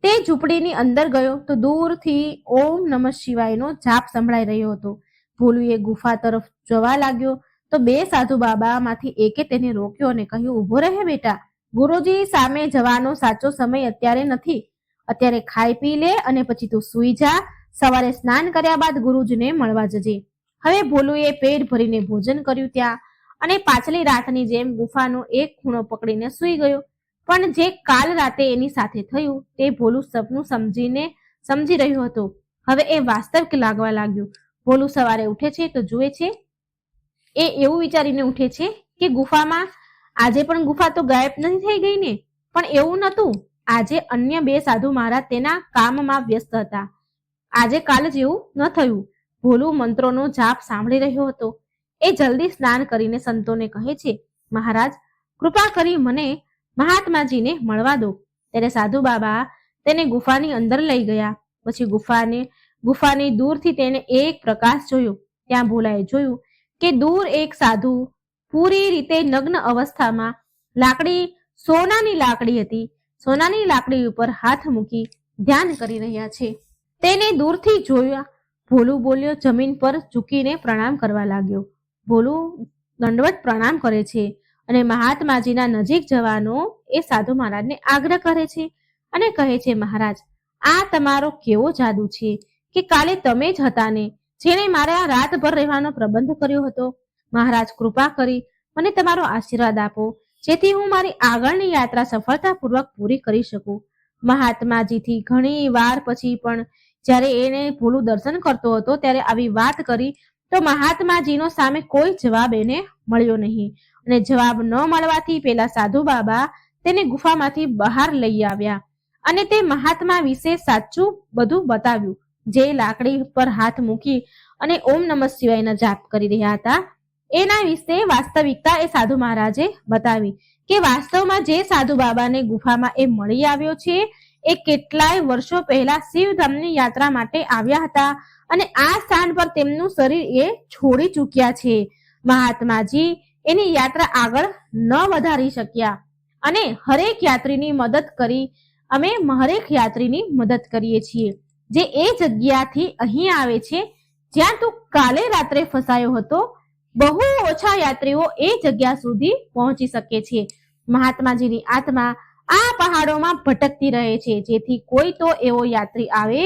[SPEAKER 1] તે ઝૂંપડીની અંદર ગયો તો દૂરથી ઓમ નમઃ શિવાયનો જાપ સંભળાઈ રહ્યો હતો. ભોલુએ ગુફા તરફ જવા લાગ્યો તો બે સાધુ બાબામાંથી એકે તેને રોક્યો અને કહ્યું, ઉભો રહે બેટા, ગુરુજી સામે જવાનો સાચો સમય અત્યારે નથી. અત્યારે ખાઈ પી લે અને પછી તું સૂઈ જા. સવારે સ્નાન કર્યા બાદ ગુરુજીને મળવા જજે. હવે ભોલુએ પેટ ભરીને ભોજન કર્યું ત્યાં અને પાછલી રાતની જેમ ગુફાનો એક ખૂણો પકડીને સૂઈ ગયો. પણ જે કાલ રાતે એની સાથે થયું તે ભોલું સપનું સમજી રહ્યો હતો. હવે એ વાસ્તવિક લાગવા લાગ્યું. ભોલું સવારે ઉઠે છે તો જુએ છે, એ એવું વિચારીને ઉઠે છે કે ગુફામાં આજે પણ ગુફા તો ગાયબ નથી થઈ ગઈ ને. પણ એવું નહોતું. આજે અન્ય બે સાધુ મહારાજ તેના કામમાં વ્યસ્ત હતા. આજે કાલ જેવું ન થયું. ભોલું મંત્રોનો જાપ સાંભળી રહ્યો હતો. એ જલ્દી સ્નાન કરીને સંતોને કહે છે, મહારાજ કૃપા કરી મને મહાત્માજીને મળવા દો. ત્યારે સાધુ બાબા તેને ગુફાની અંદર લઈ ગયા. પછી ગુફાની દૂરથી તેને એક પ્રકાશ જોયો. ત્યાં ભોલાએ જોયું કે દૂર એક સાધુ પૂરી રીતે નગ્ન અવસ્થામાં સોનાની લાકડી હતી. સોનાની લાકડી ઉપર હાથ મૂકી ધ્યાન કરી રહ્યા છે. તેને દૂરથી જોયા. ભોલું બોલ્યો, જમીન પર ઝૂકીને પ્રણામ કરવા લાગ્યો. ભોલું દંડવત પ્રણામ કરે છે અને મહાત્માજીના નજીક જવાનો એ સાધુ મહારાજને આગ્રહ કરે છે અને કહે છે, મહારાજ આ તમારો કેવો જાદુ છે કે કાલે તમે જ હતા ને જેણે મારા રાતભર રહેવાનો પ્રબંધ કર્યો હતો. મહારાજ કૃપા કરી મને તમારો આશીર્વાદ આપો જેથી હું મારી આગળની યાત્રા સફળતાપૂર્વક પૂરી કરી શકું. મહાત્માજીથી ઘણી વાર પછી પણ જ્યારે એને ભોલું દર્શન કરતો હતો ત્યારે આવી વાત કરી તો મહાત્માજીનો સામે કોઈ જવાબ એને મળ્યો નહીં અને જવાબ ન મળવાથી પેલા સાધુ બાબા તેને ગુફામાંથી બહાર લઈ આવ્યા અને તે મહાત્મા વિશે સાચું બધું બતાવ્યું. જે લાકડી પર હાથ મૂકી અને ઓમ નમઃ શિવાયના જાપ કરી રહ્યા હતા એના વિશે વાસ્તવિકતા એ સાધુ મહારાજે બતાવી કે વાસ્તવમાં જે સાધુ બાબાને ગુફામાં એ મળી આવ્યો છે એ કેટલાય વર્ષો પહેલા શિવધામની યાત્રા માટે આવ્યા હતા અને આ સ્થાન પર તેમનું શરીર એ છોડી ચૂક્યા છે. મહાત્માજી એની યાત્રા આગળ ન વધારી શક્યા અને હરેક યાત્રીની મદદ કરીએ છીએ જે એ જગ્યાથી અહીં આવે છે જ્યાં તું કાલે રાત્રે ફસાયો હતો. બહુ ઓછા યાત્રીઓ એ જગ્યા સુધી પહોંચી શકે છે. મહાત્માજીની આત્મા આ પહાડોમાં ભટકતી રહે છે જેથી કોઈ તો એવો યાત્રી આવે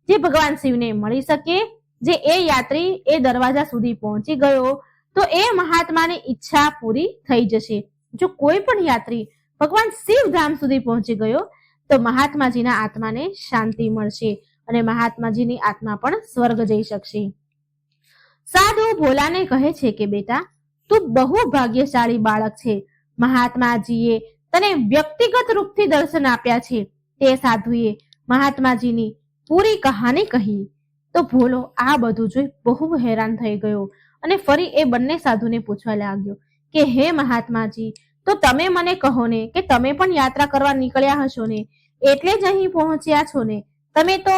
[SPEAKER 1] જે ભગવાન શિવને મળી શકે. જે એ યાત્રી એ દરવાજા સુધી પહોંચી ગયો તો એ મહાત્માની ઈચ્છા પૂરી થઈ જશે. જો કોઈ પણ યાત્રી ભગવાન શિવધામ સુધી પહોંચી ગયો તો મહાત્માજીના આત્માને શાંતિ મળશે અને મહાત્માજીની આત્મા પણ સ્વર્ગ જઈ શકશે. સાધુ ભોલાને કહે છે કે બેટા તું બહુ ભાગ્યશાળી બાળક છે. મહાત્માજીએ તને વ્યક્તિગત રૂપથી દર્શન આપ્યા છે. તે સાધુએ મહાત્માજીની પૂરી કહાની કહી તો ભોલો આ બધું જોઈ બહુ હેરાન થઈ ગયો અને ફરી એ બંને સાધુને પૂછવા લાગ્યો કે હે મહાત્માજી, તો તમે મને કહો ને કે તમે પણ યાત્રા કરવા નીકળ્યા હશો ને, એટલે જ અહીં પહોંચ્યા છો ને, તમે તો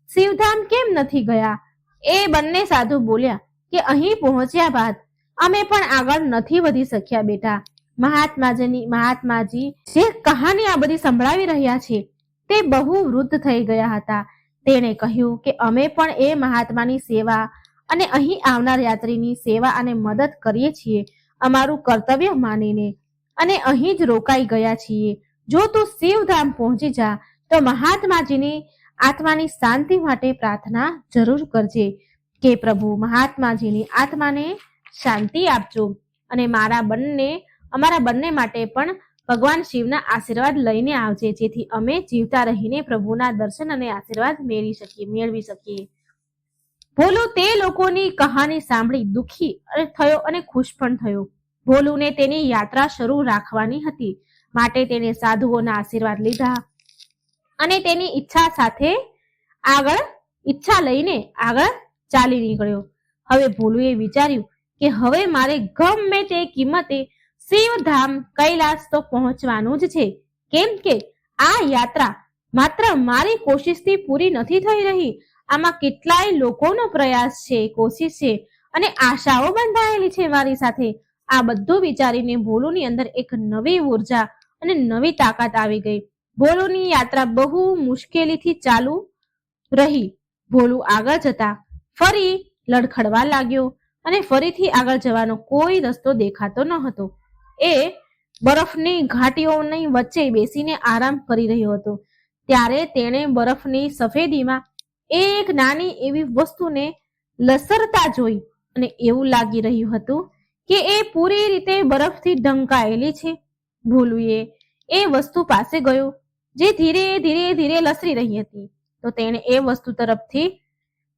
[SPEAKER 1] શિવધામ કેમ નથી ગયા? એ બંને સાધુ બોલ્યા કે અહીં પહોંચ્યા બાદ અમે પણ આગળ નથી વધી શક્યા બેટા. મહાત્માજી જે કહાની આ બધી સંભળાવી રહ્યા છે તે બહુ વૃદ્ધ થઈ ગયા હતા. તેણે કહ્યું કે અમે પણ એ મહાત્માની સેવા અને અહીં આવનાર યાત્રીની સેવા અને મદદ કરીએ છીએ અમારું કર્તવ્ય માનીને અને અહીં જ રોકાઈ ગયા છીએ. જો તું શિવધામ પહોંચી જા તો મહાત્માજીની આત્માની શાંતિ માટે પ્રાર્થના જરૂર કરજે કે પ્રભુ મહાત્માજીની આત્માને શાંતિ આપજો અને અમારા બંને માટે પણ ભગવાન શિવના આશીર્વાદ લઈને આવજે જેથી અમે જીવતા રહીને પ્રભુના દર્શન અને આશીર્વાદ મેળવી શકીએ. ભોલું તે લોકોની કહાની સાંભળી દુઃખી થયો અને ખુશ પણ થયો. ભોલુને તેની યાત્રા શરૂ રાખવાની હતી માટે તેણે સાધુઓના આશીર્વાદ લીધા અને તેની ઈચ્છા લઈને આગળ ચાલી નીકળ્યો. હવે ભોલુએ વિચાર્યું કે હવે મારે ગમે તે કિંમતે શિવધામ કૈલાસ તો પહોંચવાનું જ છે, કેમ કે આ યાત્રા માત્ર મારી કોશિશથી પૂરી નથી થઈ રહી. આમાં કેટલાય લોકોનો પ્રયાસ છે, કોશિશ છે અને આશાઓ બંધાયેલી છે મારી સાથે. આ બધું વિચારીને ભોલુની અંદર એક નવી ઉર્જા અને નવી તાકાત આવી ગઈ. ભોલુની યાત્રા બહુ મુશ્કેલીથી ચાલુ રહી. ભોલું આગળ જતા ફરી લડખડવા લાગ્યો અને ફરીથી આગળ જવાનો કોઈ રસ્તો દેખાતો ન હતો. એ બરફની ઘાટીઓની વચ્ચે બેસીને આરામ કરી રહ્યો હતો. ત્યારે તેણે બરફની સફેદીમાં એક નાની એવી વસ્તુને લસરતા જોઈ અને એવું લાગી રહ્યું હતું કે એ પૂરી રીતે બરફથી ઢંકાયેલી છે. ભોલુએ એ વસ્તુ પાસે ગયો જે ધીરે ધીરે ધીરે લસરી રહી હતી. તો તેણે એ વસ્તુ તરફથી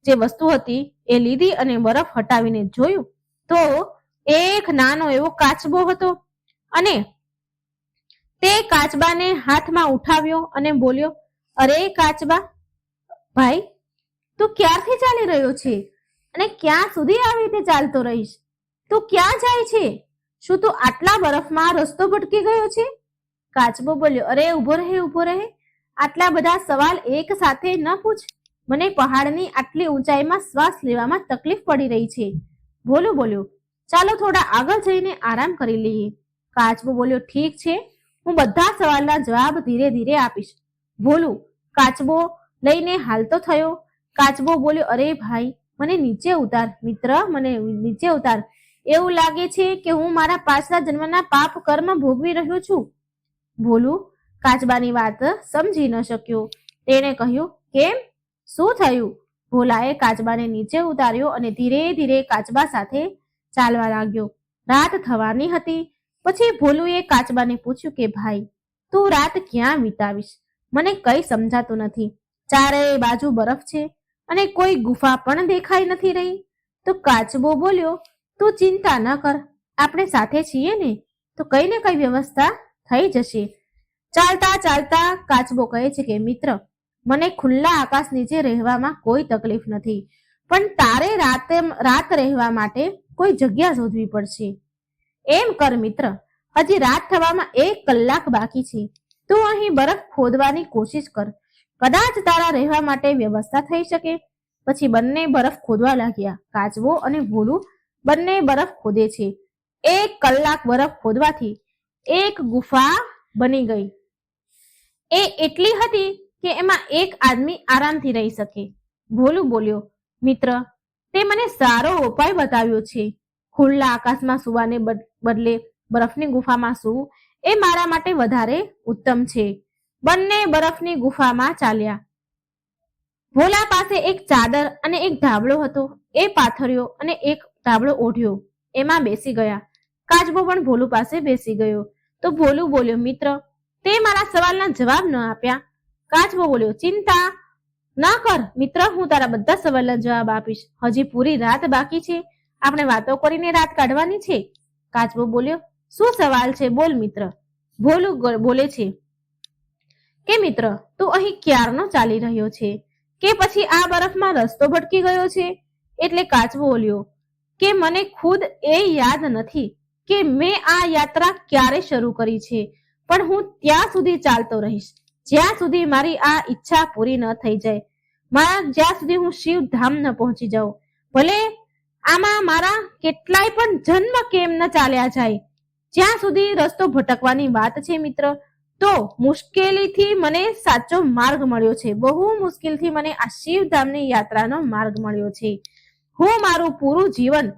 [SPEAKER 1] જે વસ્તુ હતી એ લીધી અને બરફ હટાવીને જોયું તો એક નાનો એવો કાચબો હતો અને તે કાચબાને હાથમાં ઉઠાવ્યો અને બોલ્યો, અરે કાચબા ભાઈ, તું ક્યારથી ચાલી રહ્યો છે અને ક્યાં સુધી આવી રીતે ચાલતો રહીશ? તું ક્યાં જાય છે? શું તું આટલા બરફમાં રસ્તો ભટકી ગયો છે? કાચબો બોલ્યો, અરે ઉભો રહે, આટલા બધા સવાલ એક સાથે ન પૂછ. મને પહાડની આટલી ઊંચાઈમાં શ્વાસ લેવામાં તકલીફ પડી રહી છે. ભોલું બોલ્યો, ચાલો થોડા આગળ જઈને આરામ કરી લઈએ. કાચબો બોલ્યો, ઠીક છે, હું બધા સવાલના જવાબ ધીરે ધીરે આપીશ. ભોલું કાચબો લઈને હાલતો થયો. કાચબો બોલ્યો, અરે ભાઈ, મને નીચે ઉતાર મિત્ર, મને નીચે ઉતાર. એવું લાગે છે કે હું મારા પાછલા જન્મના પાપ કર્મ ભોગવી રહ્યો છું. ભોલું કાચબાની વાત સમજી ન શક્યો. તેણે કહ્યું, કેમ, શું થયું? ભોલાએ કાચબાને નીચે ઉતાર્યો અને ધીરે ધીરે કાચબા સાથે ચાલવા લાગ્યો. રાત થવાની હતી. પછી ભોલુએ કાચબાને પૂછ્યું કે ભાઈ, તું રાત ક્યાં વિતાવીશ? મને કઈ સમજાતું નથી. ચારેય બાજુ બરફ છે અને કોઈ ગુફા પણ દેખાઈ નથી રહી. તો કાચબો બોલ્યો, તું ચિંતા ન કર, આપણે સાથે છીએ ને, તો કઈ ને કઈ વ્યવસ્થા થઈ જશે. ચાલતા ચાલતા કાચબો કહે છે કે મિત્ર, મને ખુલ્લા આકાશ નીચે રહેવામાં કોઈ તકલીફ નથી, પણ તારે રાત રહેવા માટે કોઈ જગ્યા શોધવી પડશે. એમ કર મિત્ર, હજી રાત થવામાં 1 કલાક બાકી છે. તું અહીં બરફ ખોદવાની કોશિશ કર, કદાચ તારા રહેવા માટે વ્યવસ્થા થઈ શકે. પછી બંને બરફ ખોદવા લાગ્યા. કાચબો અને ભોલું બંને બરફ ખોદે છે. 1 કલાક બરફ ખોદવાથી એક ગુફા બની ગઈ. એ એટલી હતી કે એમાં એક આદમી આરામથી રહી શકે. ભોલું બોલ્યો, મિત્ર, તે મને સારો ઉપાય બતાવ્યો છે. ખુલ્લા આકાશમાં સુવાને બદલે બરફની ગુફામાં સૂવું એ મારા માટે વધારે ઉત્તમ છે. બંને બરફની ગુફામાં ચાલ્યા. ભોલા પાસે એક ચાદર અને એક ધાબળો હતો. એ પાથર્યો અને એક ધાબળો ઓઢ્યો, એમાં બેસી ગયા. કાચબો પણ ભોલું પાસે બેસી ગયો. તો ભોલું બોલ્યો, મિત્ર, તે મારા સવાલના જવાબ ન આપ્યા. કાચબો બોલ્યો, ચિંતા ન કર મિત્ર, હું તારા બધા સવાલના જવાબ આપીશ. હજી પૂરી રાત બાકી છે, આપણે વાતો કરીને રાત કાઢવાની છે. કાચબો બોલ્યો, શું સવાલ છે, બોલ મિત્ર. ભોલું બોલે છે કે મિત્ર, તું અહીં ક્યારનો ચાલી રહ્યો છે કે પછી આ બરફમાં રસ્તો ભટકી ગયો છે? એટલે કાચબો બોલ્યો કે મને ખુદ એ યાદ નથી કે મેં આ યાત્રા ક્યારે શરૂ કરી છે, પણ હું ત્યાં સુધી ચાલતો રહીશ જ્યાં સુધી મારી આ ઈચ્છા પૂરી ન થઈ જાય, જ્યાં સુધી હું શિવધામ ન પહોંચી જાઉં. ભલે આમાં મારા કેટલાય પણ જન્મ કેમ ન ચાલ્યા જાય, જ્યાં સુધી રસ્તો ભટકવાની વાત છે મિત્ર, તો મુશ્કેલીથી મને સાચો માર્ગ મળ્યો છે. બહુ મુશ્કેલથી મને આ શિવધામની યાત્રાનો માર્ગ મળ્યો છે. હું મારું પૂરું જીવન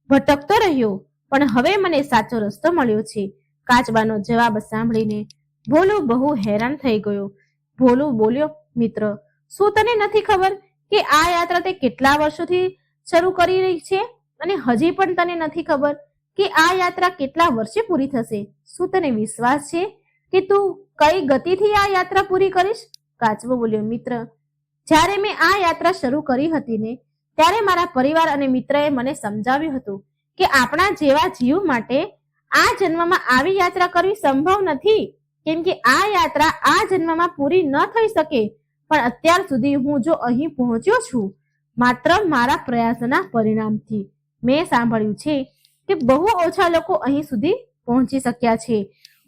[SPEAKER 1] ભટકતો રહ્યો, પણ હવે મને સાચો રસ્તો મળ્યો છે. કાચબાનો જવાબ સાંભળીને ભોલું બહુ હેરાન થઈ ગયો. ભોલું બોલ્યો, મિત્ર, શું તને નથી ખબર કે આ યાત્રા તે કેટલા વર્ષોથી શરૂ કરી રહી છે અને હજી પણ તને નથી ખબર કે આ યાત્રા કેટલા વર્ષે પૂરી થશે? શું તને વિશ્વાસ છે કે તું કઈ ગતિથી આ યાત્રા પૂરી કરીશ? કાચબો બોલ્યો, મિત્ર, જ્યારે મેં આ યાત્રા શરૂ કરી હતી ને, ત્યારે મારા પરિવાર અને મિત્રએ મને સમજાવ્યું હતું કે આપણા જેવા જીવ માટે આ જન્મમાં આવી યાત્રા કરવી સંભવ નથી. કેમ કે આ યાત્રા આ જન્મમાં પૂરી ન થઈ શકે, પણ અત્યાર સુધી હું જો અહીં પહોંચ્યો છું માત્ર મારા પ્રયાસના પરિણામથી. મેં સાંભળ્યું છે કે બહુ ઓછા લોકો અહીં સુધી પહોંચી શક્યા છે.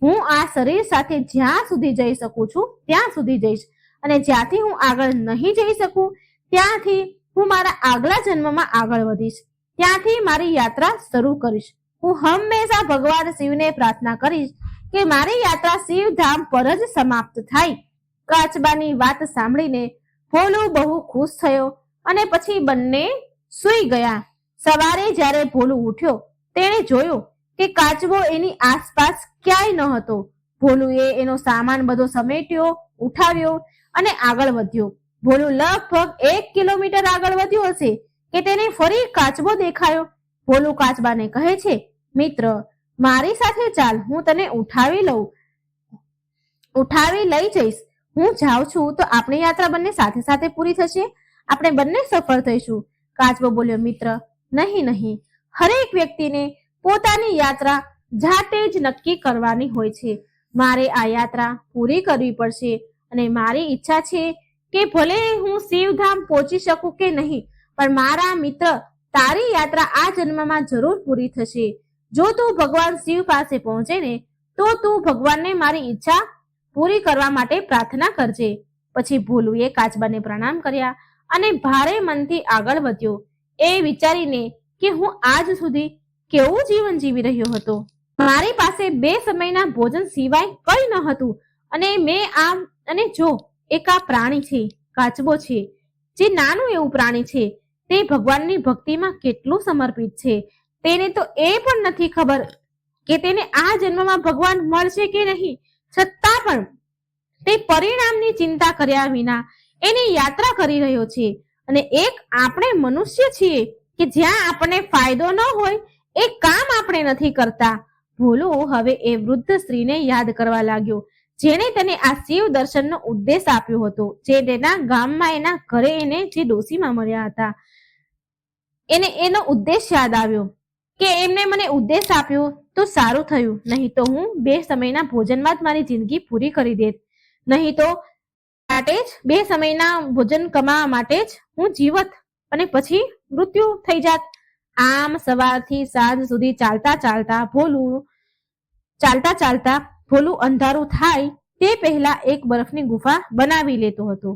[SPEAKER 1] હું આ શરીર સાથે જ્યાં સુધી જઈ શકું છું ત્યાં સુધી જઈશ, અને જ્યાંથી હું આગળ નહીં જઈ શકું ત્યાંથી હું મારા આગલા જન્મમાં આગળ વધીશ, ત્યાંથી મારી યાત્રા શરૂ કરીશ. હું હંમેશા ભગવાન શિવને પ્રાર્થના કરીશ કે મારી યાત્રા શિવધામ પર જ સમાપ્ત થાય. કાચબાની વાત સાંભળીને ભોલુ બહુ ખુશ થયો અને પછી બંને સૂઈ ગયા. સવારે જ્યારે ભોલુ ઉઠ્યો તેણે જોયું કે કાચબો એની આસપાસ ક્યાંય ન હતો. ભોલુએ એનો સામાન બધો સમેટ્યો, ઉઠાવ્યો અને આગળ વધ્યો. ભોલુ લગભગ 1 કિલોમીટર આગળ વધ્યો હશે કે તેને ફરી કાચબો દેખાયો. ભોલુ કાચબાને કહે છે, મિત્ર, મારી સાથે ચાલ, હું તને ઉઠાવી લઈ જઈશ. હું જાઉં છું તો આપણી યાત્રા બંને સાથે સાથે પૂરી થશે, આપણે બંને સફળ થઈશું. કાચબો બોલ્યો, મિત્ર, નહીં નહીં, હરેક વ્યક્તિને પોતાની યાત્રા જાતે જ નક્કી કરવાની હોય છે. મારે આ યાત્રા પૂરી કરવી પડશે અને મારી ઈચ્છા છે કે ભલે હું શિવધામ પહોંચી શકું કે નહીં, પણ મારા મિત્ર, તારી યાત્રા આ જન્મમાં જરૂર પૂરી થશે. જો તું ભગવાન શિવ પાસે પહોંચે ને તો તું ભગવાનને મારી ઈચ્છા પૂરી કરવા માટે પ્રાર્થના કરજે. પછી ભોલુએ કાચબાને પ્રણામ કર્યા અને ભારે મનથી આગળ વધ્યો, એ વિચારીને કે હું આજ સુધી કેવું જીવન જીવી રહ્યો હતો. મારી પાસે 2 સમયના ભોજન સિવાય કંઈ ન હતું, અને જો એક આ પ્રાણી છે, કાચબો છે, જે નાનું એવું પ્રાણી છે, તે ભગવાનની ભક્તિમાં કેટલું સમર્પિત છે. તેને તો એ પણ નથી ખબર કે તેને આ જન્મમાં ભગવાન મળશે કે નહીં, છતાં પણ તે પરિણામની ચિંતા કર્યા વિના એની યાત્રા કરી રહ્યો છે. અને એક આપણે મનુષ્ય છીએ કે જ્યાં આપણને ફાયદો ન હોય એ કામ આપણે નથી કરતા. ભોલુ હવે એ વૃદ્ધ સ્ત્રીને યાદ કરવા લાગ્યો જેણે તેને આ શિવ દર્શનનો ઉદ્દેશ આપ્યો હતો, જે તેના ગામમાં એના ઘરે એને જે ડોશીમાં મળ્યા હતા. એને એનો ઉદ્દેશ યાદ આવ્યો કે એમને મને ઉદ્દેશ આપ્યો તો સારું થયું, નહીં તો હું 2 સમયના ભોજનમાં જ મારી જિંદગી પૂરી કરી દેત. નહીં તો માટે જ 2 સમયના ભોજન કમાવા માટે જ હું જીવત અને પછી મૃત્યુ થઈ જાત. આમ સવારથી સાંજ સુધી ચાલતા ચાલતા ભોલુ અંધારું થાય તે પહેલા એક બરફની ગુફા બનાવી લેતો હતો.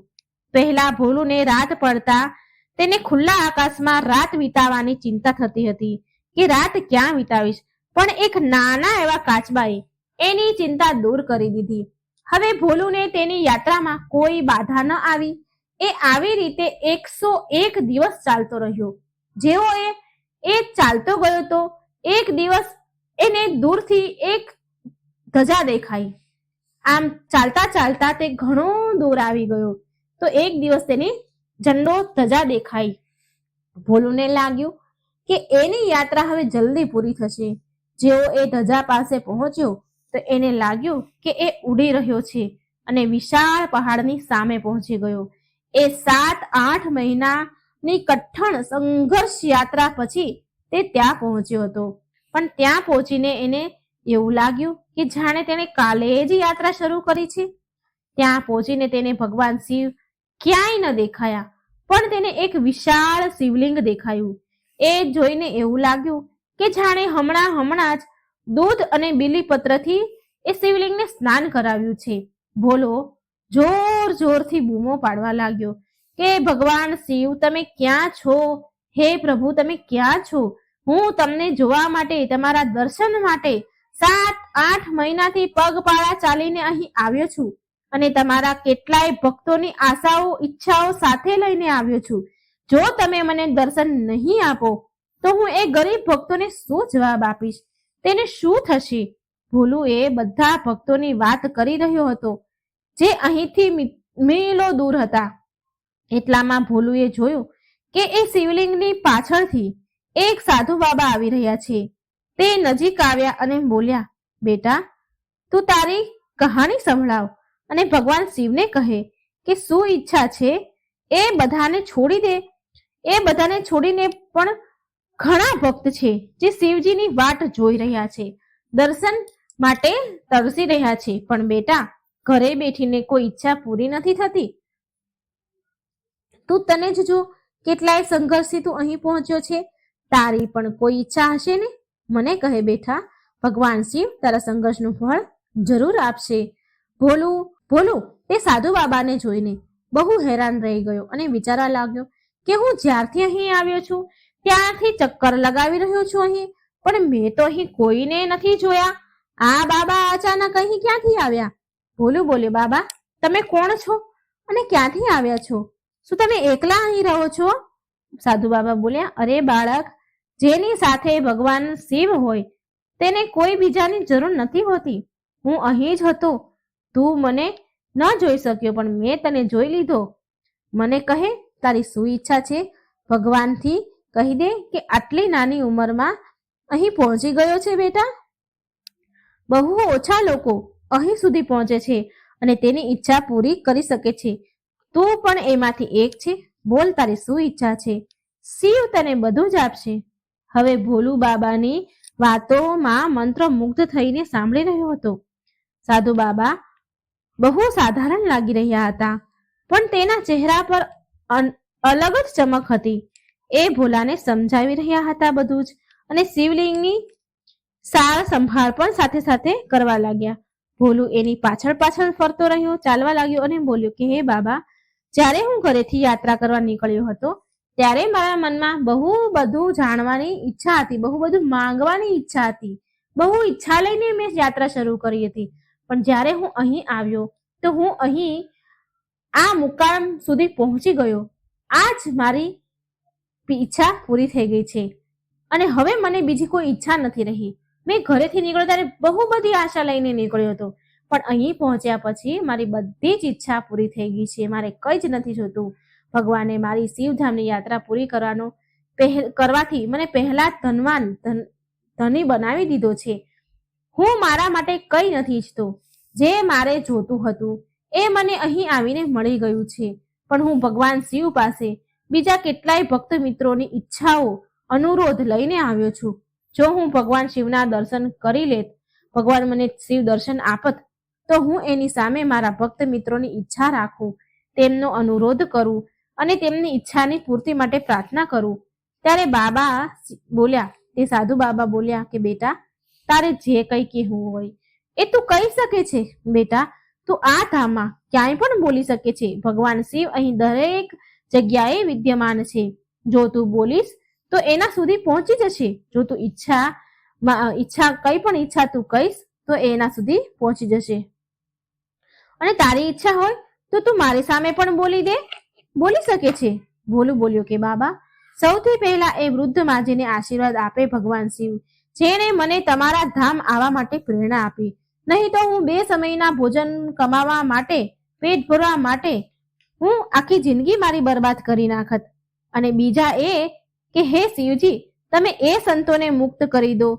[SPEAKER 1] પહેલા ભોલુને રાત પડતા તેને ખુલ્લા આકાશમાં રાત વિતાવવાની ચિંતા થતી હતી કે રાત ક્યાં વિતાવીશ, પણ એક નાના એવા કાચબાએ એની ચિંતા દૂર કરી દીધી. હવે ભોલુને તેની યાત્રામાં કોઈ બાધા ન આવી. એ આવી રીતે 101 દિવસ ચાલતો રહ્યો. જેવો એ ચાલતો ગયો તો એક દિવસ એને દૂરથી એક ધજા દેખાઈ. આમ ચાલતા ચાલતા તે ઘણો દૂર આવી ગયો તો એક દિવસ તેની ઝંડો ધજા દેખાઈ. ભોલુને લાગ્યું કે એની યાત્રા હવે જલ્દી પૂરી થશે. જેવો એ ધજા પાસે પહોંચ્યો તો એને લાગ્યું કે એ ઉડી રહ્યો છે અને વિશાળ પહાડની સામે પહોંચી ગયો. એ 7-8 મહિનાની કઠણ સંઘર્ષ યાત્રા પછી તે ત્યાં પહોંચ્યો હતો. પણ ત્યાં પહોંચીને એને એવું લાગ્યું કે જાણે તેને કાલે જ યાત્રા શરૂ કરી છે. ત્યાં પહોંચીને તેને ભગવાન શિવ ક્યાંય ન દેખાયા, પણ તેને એક વિશાળ શિવલિંગ દેખાયું. એ જોઈને એવું લાગ્યું કે જાણે હમણાં જ દૂધ અને બીલીપત્રથી એ શિવલિંગને સ્નાન કરાવ્યું છે. ભોલો જોરથી બૂમો પાડવા લાગ્યો કે ભગવાન શિવ, તમે ક્યાં છો? હે પ્રભુ, તમે ક્યાં છો? હું તમને જોવા માટે, તમારા દર્શન માટે 7-8 મહિનાથી પગપાળા ચાલીને અહીં આવ્યો છું અને તમારા કેટલાય ભક્તોની આશાઓ, ઈચ્છાઓ સાથે લઈને આવ્યો છું. જો તમે મને દર્શન નહીં આપો તો હું એ ગરીબ ભક્તોને શું જવાબ આપીશ? તેને શું થશે? ભોલુ એ બધા ભક્તોની વાત કરી રહ્યો હતો જે અહીંથી મીલો દૂર હતા. એટલામાં ભોલુએ જોયું કે એ શિવલિંગની પાછળથી એક સાધુ બાબા આવી રહ્યા છે. તે નજીક આવ્યા અને બોલ્યા, બેટા, તું તારી કહાની સંભળાવ અને ભગવાન શિવને કહે કે શું ઈચ્છા છે એ બધાને છોડી દે. એ બધાને છોડીને પણ ઘણા ભક્ત છે જે શિવજીની વાટ જોઈ રહ્યા છે. દર્શન માટે તરસી રહ્યા છે, પણ બેટા ઘરે બેઠીને કોઈ ઈચ્છા પૂરી નથી થતી. તું તને જ જો, કેટલાય સંઘર્ષથી તું અહીં પહોંચ્યો છે. તારી પણ કોઈ ઈચ્છા હશે ને? મને કહે બેઠા, ભગવાન શિવ તારા સંઘર્ષનું ફળ જરૂર આપશે. ભોલું ભોલું તે સાધુ બાબાને જોઈને બહુ હેરાન રહી ગયો અને વિચારવા લાગ્યો કે હું જ્યારથી અહીં આવ્યો છું ત્યારથી ચક્કર લગાવી રહ્યો છું અહીં, પણ મેં તો અહીં કોઈને નથી જોયા. આ બાબા અચાનક અહીં ક્યાંથી આવ્યા? ભોલું બોલ્યો, બાબા તમે કોણ છો અને ક્યાંથી આવ્યા છો? શું તમે એકલા અહીં રહો છો? સાધુ બાબા બોલ્યા, અરે બાળક, જેની સાથે ભગવાન શિવ હોય તેને કોઈ બીજાની જરૂર નથી હોતી. હું અહીં જ હતો. તું મને ન જોઈ શક્યો, પણ મેં તને જોઈ લીધો. મને કહે તારી શું ઈચ્છા છે? ભગવાનથી કહી દે કે આટલી નાની ઉંમરમાં અહીં પહોંચી ગયો છે. બેટા, બહુ ઓછા લોકો અહીં સુધી પહોંચે છે અને તેની ઈચ્છા પૂરી કરી શકે છે. તું પણ એમાંથી એક છે. બોલ, તારી શું ઈચ્છા છે? શિવ તને બધું જ આપશે. હવે ભોલુ બાબાની વાતોમાં મંત્રમુગ્ધ થઈને સાંભળી રહ્યો હતો. સાધુ બાબા બહુ સાધારણ લાગી રહ્યા હતા, પણ તેના ચહેરા પર અલગ જ ચમક હતી. એ ભોલાને સમજાવી રહ્યા હતા બધું જ, અને શિવલિંગની સાર સંભાળ પણ સાથે સાથે કરવા લાગ્યા. ભોલુ એની પાછળ પાછળ ફરતો રહ્યો, ચાલવા લાગ્યો અને બોલ્યો કે હે બાબા, જ્યારે હું ઘરેથી યાત્રા કરવા નીકળ્યો હતો ત્યારે મારા મનમાં બહુ બધું જાણવાની ઈચ્છા હતી, બહુ બધું માંગવાની ઈચ્છા હતી, બહુ ઈચ્છા લઈને મેં યાત્રા શરૂ કરી હતી. પણ જ્યારે હું અહીં આવ્યો તો હું અહીં આ મુકામ સુધી પહોંચી ગયો. આ જ મારી ઈચ્છા પૂરી થઈ ગઈ છે અને હવે મને બીજી કોઈ ઈચ્છા નથી રહી. મેં ઘરેથી નીકળ્યો ત્યારે બહુ બધી આશા લઈને નીકળ્યો હતો, પણ અહીં પહોંચ્યા પછી મારી બધી જ ઈચ્છા પૂરી થઈ ગઈ છે. મારે કંઈ જ નથી જોતું. ભગવાને મારી શિવધામની યાત્રા પૂરી કરવાથી મને પહેલા ધની બનાવી દીધો છે. હું મારા માટે કંઈ નથી ઈચ્છતો. જે મારે જોતું હતું એ મને અહીં આવીને મળી ગયું છે. પણ હું ભગવાન શિવ પાસે બીજા કેટલાય ભક્ત મિત્રોની ઈચ્છાઓ અનુરોધ લઈને આવ્યો છું. જો હું ભગવાન શિવના દર્શન કરી લેત, ભગવાન મને શિવ દર્શન આપત, તો હું એની સામે મારા ભક્ત મિત્રોની ઈચ્છા રાખું, તેમનો અનુરોધ કરું અને તેમની ઈચ્છાની પૂર્તિ માટે પ્રાર્થના કરું. ત્યારે બાબા બોલ્યા, તે સાધુ બાબા બોલ્યા કે બેટા, તારે જે કંઈ કહેવું હોય એ તું કહી શકે છે. બેટા, તું આ ધામમાં ક્યાંય પણ બોલી શકે છે. ભગવાન શિવ અહીં દરેક જગ્યાએ વિદ્યમાન છે. જો તું બોલીશ તો એના સુધી પહોંચી જશે. જો તું કંઈ પણ ઈચ્છા તું કહીશ તો એના સુધી પહોંચી જશે. અને તારી ઈચ્છા હોય તો તું મારી સામે પણ બોલી શકે છે. ભોલું બોલ્યો કે બાબા, સૌથી પહેલા એ વૃદ્ધ માજીને આશીર્વાદ આપે ભગવાન શિવ, જેણે મને તમારા ધામ આવવા માટે પ્રેરણા આપી. નહીં તો હું 2 સમયના ભોજન કમાવા માટે, પેટ ભરવા માટે હું આખી જિંદગી મારી બરબાદ કરી નાખત. અને બીજા એ કે હે શિવજી, તમે એ સંતોને મુક્ત કરી દો,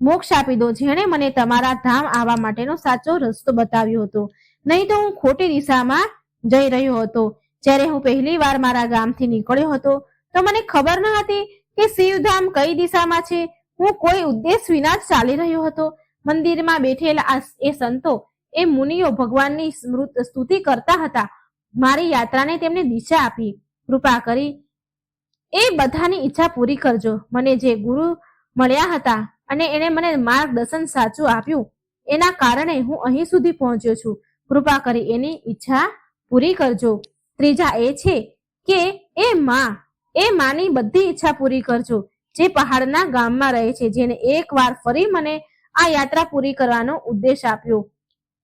[SPEAKER 1] મોક્ષ આપી દો, જેણે મને તમારા ધામ આવવા માટેનો સાચો રસ્તો બતાવ્યો હતો. નહીં તો હું ખોટી દિશામાં જઈ રહ્યો હતો. જ્યારે હું પહેલી વાર મારા ગામથી નીકળ્યો હતો તો મને ખબર ન હતી કે શિવધામ કઈ દિશામાં છે. હું કોઈ ઉદ્દેશ વિના જ ચાલી રહ્યો હતો. મંદિરમાં બેઠેલા એ સંતો, એ મુનિઓ ભગવાનની સ્તુતિ કરતા હતા. મારી યાત્રાને તેમને દિશા આપી. કૃપા કરી એ બધાની ઈચ્છા પૂરી કરજો. મને જે ગુરુ મળ્યા હતા અને એને મને માર્ગદર્શન સાચું આપ્યું, એના કારણે હું અહીં સુધી પહોંચ્યો છું. કૃપા કરી એની ઈચ્છા પૂરી કરજો. ત્રીજા એ છે કે એ માની બધી ઈચ્છા પૂરી કરજો, જે પહાડના ગામમાં રહે છે, જેને એકવાર ફરી મને આ યાત્રા પૂરી કરવાનો ઉદ્દેશ આપ્યો.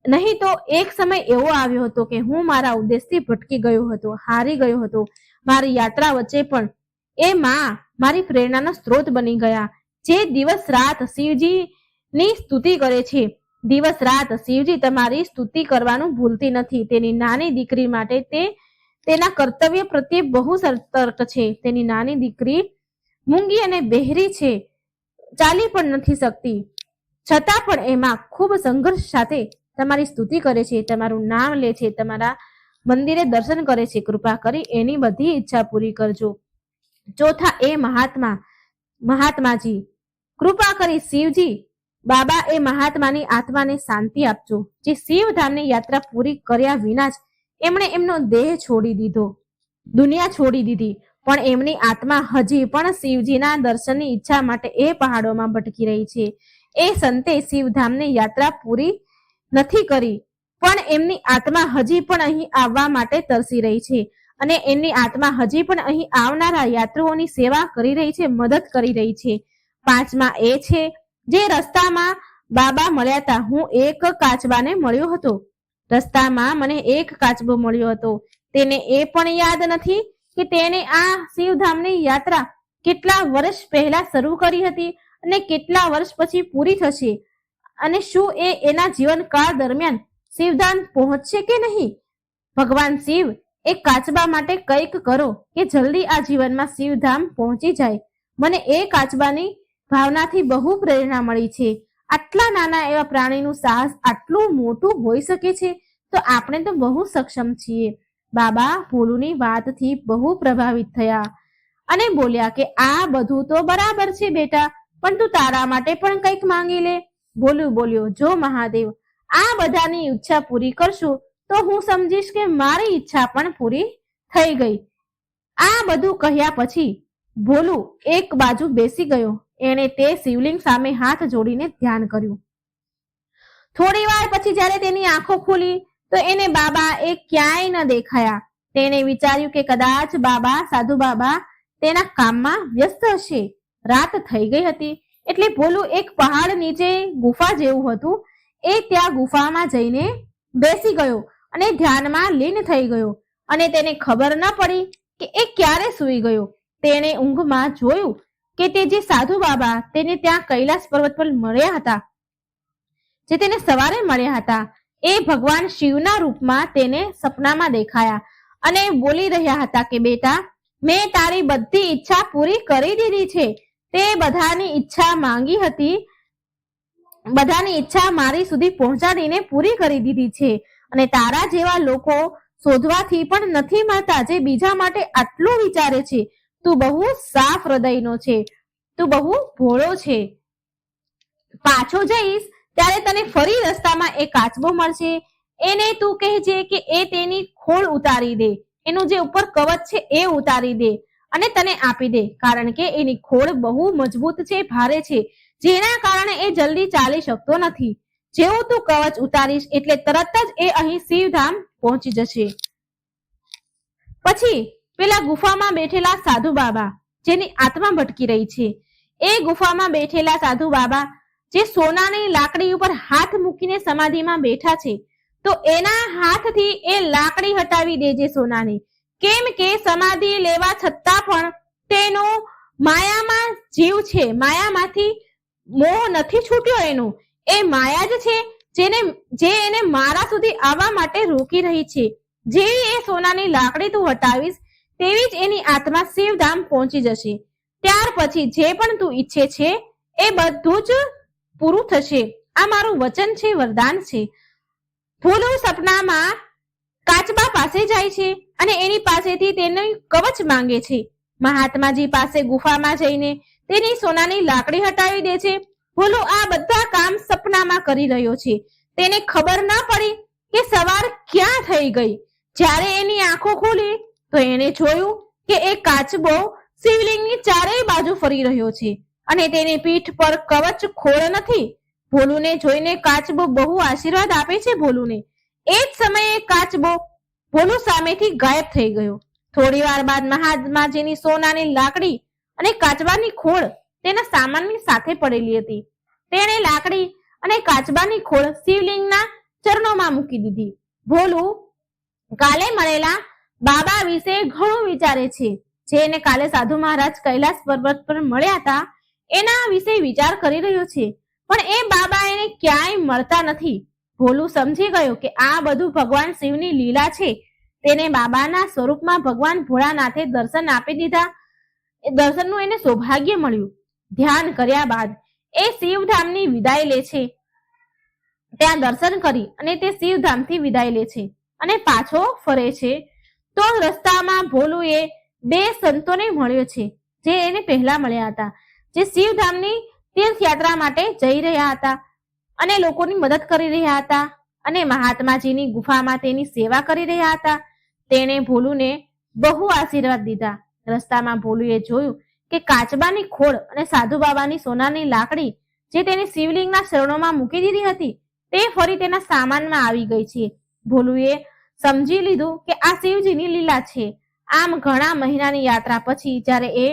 [SPEAKER 1] નહીં તો એક સમય એવો આવ્યો હતો કે હું મારા ઉદ્દેશથી ભટકી ગયો હતો, હારી ગયો હતો. મારી યાત્રા વચ્ચે પણ એ મારી પ્રેરણાનો સ્ત્રોત બની ગયા, જે દિવસ રાત શિવજીની સ્તુતિ કરે છે. દિવસ રાત શિવજી તમારી સ્તુતિ કરવાનું ભૂલતી નથી. તેની નાની દીકરી માટે તે તેના કર્તવ્ય પ્રત્યે બહુ સતર્ક છે. તેની નાની દીકરી મૂંગી અને બહેરી છે, ચાલી પણ નથી શકતી, છતાં પણ એમાં ખૂબ સંઘર્ષ સાથે તમારી સ્તુતિ કરે છે, તમારું નામ લે છે, તમારા મંદિરે દર્શન કરે છે. કૃપા કરી એની બધી ઈચ્છા પૂરી કરજો. ચોથા એ મહાત્માજી, કૃપા કરી શિવજી બાબા એ મહાત્માની આત્માને શાંતિ આપજો, જે શિવધામની યાત્રા પૂરી કર્યા વિના જ એમણે એમનો દેહ છોડી દીધો, દુનિયા છોડી દીધી, પણ એમની આત્મા હજી પણ શિવજીના દર્શનની ઈચ્છા માટે એ પહાડોમાં ભટકી રહી છે. એ સંતે શિવધામની યાત્રા પૂરી નથી કરી, પણ એમની આત્મા હજી પણ અહીં આવવા માટે તરસી રહી છે, અને એમની આત્મા હજી પણ અહીં આવનારા યાત્રુઓની સેવા કરી રહી છે, મદદ કરી રહી છે. પાંચમા એ છે, જે રસ્તામાં બાબા મળ્યા હતા, હું એક કાચબાને મળ્યો હતો. રસ્તામાં મને એક કાચબો મળ્યો હતો. તેને એ પણ યાદ નથી કે તેને આ શિવધામની યાત્રા કેટલા વર્ષ પહેલા શરૂ કરી હતી અને કેટલા વર્ષ પછી પૂરી થશે, અને શું એ એના જીવનકાળ દરમિયાન શિવધામ પહોંચશે કે નહીં. ભગવાન શિવ, એ કાચબા માટે કંઈક કરો કે જલ્દી આ જીવનમાં શિવધામ પહોંચી જાય. મને એ કાચબાની ભાવનાથી બહુ પ્રેરણા મળી છે. આટલા નાના એવા પ્રાણીનું સાહસ આટલું મોટું હોઈ શકે છે, તો આપણે તો બહુ સક્ષમ છીએ. બાબા ભોલુની વાતથી બહુ પ્રભાવિત થયા અને બોલ્યા કે આ બધું તો બરાબર છે બેટા, પણ તું તારા માટે પણ કંઈક માંગી લે. ભોલું બોલ્યો, જો મહાદેવ આ બધાની ઈચ્છા પૂરી કરશો તો હું સમજીશ કે મારી ઈચ્છા પણ પૂરી થઈ ગઈ. આ બધું કહ્યા પછી ભોલું એક બાજુ બેસી ગયો. એણે તે શિવલિંગ સામે હાથ જોડીને ધ્યાન કર્યું. થોડી વાર પછી જ્યારે તેની આંખો ખુલી તો એને બાબા એ ક્યાંય ન દેખાયા. તેણે વિચાર્યું કે કદાચ બાબા, સાધુ બાબા તેના કામમાં વ્યસ્ત હશે. રાત થઈ ગઈ હતી એટલે ભોલું એક પહાડ નીચે ગુફા જેવું હતું, એ ત્યાં ગુફામાં જઈને બેસી ગયો અને ધ્યાનમાં લીન થઈ ગયો, અને તેને ખબર ન પડી કે એ ક્યારે સૂઈ ગયો. તેણે ઊંઘમાં જોયું કે તે જે સાધુ બાબા તેને ત્યાં કૈલાસ પર્વત પર મળ્યા હતા, જે તેને સવારે મળ્યા હતા, એ ભગવાન શિવના રૂપમાં તેને સપનામાં દેખાયા અને બોલી રહ્યા હતા કે બેટા, મેં તારી બધી ઈચ્છા પૂરી કરી દીધી છે. તે બધાની ઈચ્છા માંગી હતી, બધાની ઈચ્છા મારી સુધી પહોંચાડીને પૂરી કરી દીધી છે, અને તારા જેવા લોકો શોધવાથી પણ નથી મળતા જે બીજા માટે આટલું વિચારે છે. તું બહુ સાફ હૃદયનો છે, તું બહુ ભોળો છે. પાછો જઈશ ત્યારે તને ફરી રસ્તામાં એક કાચબો મળશે. એને તું કહેજે કે એ તેની ખોળ ઉતારી દે, એનું જે ઉપર કવચ છે એ ઉતારી દે અને તને આપી દે, કારણ કે એની ખોળ બહુ મજબૂત છે, ભારે છે, જેના કારણે એ જલ્દી ચાલી શકતો નથી. જેવું તું કવચ ઉતારીશ એટલે તરત જ એ અહીં શિવધામ પહોંચી જશે. પછી પેલા ગુફામાં બેઠેલા સાધુ બાબા, જેની આત્મા ભટકી રહી છે, એ ગુફામાં બેઠેલા સાધુ બાબા જે સોનાની લાકડી ઉપર હાથ મૂકીને સમાધિમાં બેઠા છે, તો એના હાથથી એ લાકડી હટાવી દેજે સોનાની, કેમ કે સમાધિ લેવા છતાં પણ તેનો માયામાં જીવ છે, માયામાંથી મોહ નથી છૂટ્યો. એનો એ માયા જ છે જે એને મારા સુધી આવવા માટે રોકી રહી છે. જેવી એ સોનાની લાકડી તું હટાવીશ તેવી જ એની આત્મા શિવધામ પહોંચી જશે. ત્યાર પછી જે પણ તું ઈચ્છે છે એ બધું જ પૂરું થશે. આ મારું વચન છે, વરદાન છે. ભોલું સપનામાં કાચબા પાસે જાય છે અને એની પાસેથી તેનું કવચ માંગે છે. મહાત્માજી પાસે ગુફામાં જઈને તેની સોનાની લાકડી હટાવી દે છે. ભોલું આ બધા કામ સપનામાં કરી રહ્યો છે. તેને ખબર ના પડી કે સવાર ક્યાં થઈ ગઈ. જ્યારે એની આંખો ખુલી તો એને જોયું કે એ કાચબો શિવલિંગની ચારેય બાજુ ફરી રહ્યો છે અને તેની પીઠ પર કવચ ખોળ નથી. ભોલુને જોઈને કાચબો બહુ આશીર્વાદ આપે છે ભોલુને. એ જ સમયે કાચબો ભોલુ સામેથી ગાયબ થઈ ગયો. થોડી વાર બાદ મહાત્માજીની સોનાની લાકડી અને કાચબાની ખોળ તેના સામાનની સાથે પડેલી હતી. તેણે લાકડી અને કાચબાની ખોળ શિવલિંગના ચરણોમાં મૂકી દીધી. ભોલુ કાલે મળેલા બાબા વિશે ઘણું વિચારે છે, જેને કાલે સાધુ મહારાજ કૈલાસ પર્વત પર મળ્યા હતા એના વિશે વિચાર કરી રહ્યો છે, પણ એ બાબા એને ક્યાંય મળતા નથી. ભોલુ સમજી ગયો કે આ બધું ભગવાન શિવની લીલા છે. તેને બાબાના સ્વરૂપમાં ભગવાન ભોળાનાથે દર્શન આપી દીધા. એ દર્શનનું એને સૌભાગ્ય મળ્યું. ધ્યાન કર્યા બાદ એ શિવધામની વિદાય લે છે. ત્યાં દર્શન કરી અને તે શિવધામથી વિદાય લે છે અને પાછો ફરે છે. તો રસ્તામાં ભોલુએ બે સંતોને મળ્યો છે જે એને પહેલા મળ્યા હતા, જે શિવધામની તીર્થયાત્રા માટે જઈ રહ્યા હતા અને લોકોની મદદ કરી રહ્યા હતા અને મહાત્માજીની ગુફામાં તેની સેવા કરી રહ્યા હતા. તેણે ભોલુને બહુ આશીર્વાદ દીધા. રસ્તામાં ભોલુએ જોયું કે કાચબાની ખોળ અને સાધુ બાબાની સોનાની લાકડી જે તેની શિવલિંગના શરણોમાં મૂકી દીધી હતી તે ફરી તેના સામાનમાં આવી ગઈ છે. ભોલુએ સમજી લીધું કે આ શિવજીની લીલા છે. આમ ઘણા મહિનાની યાત્રા પછી જ્યારે એ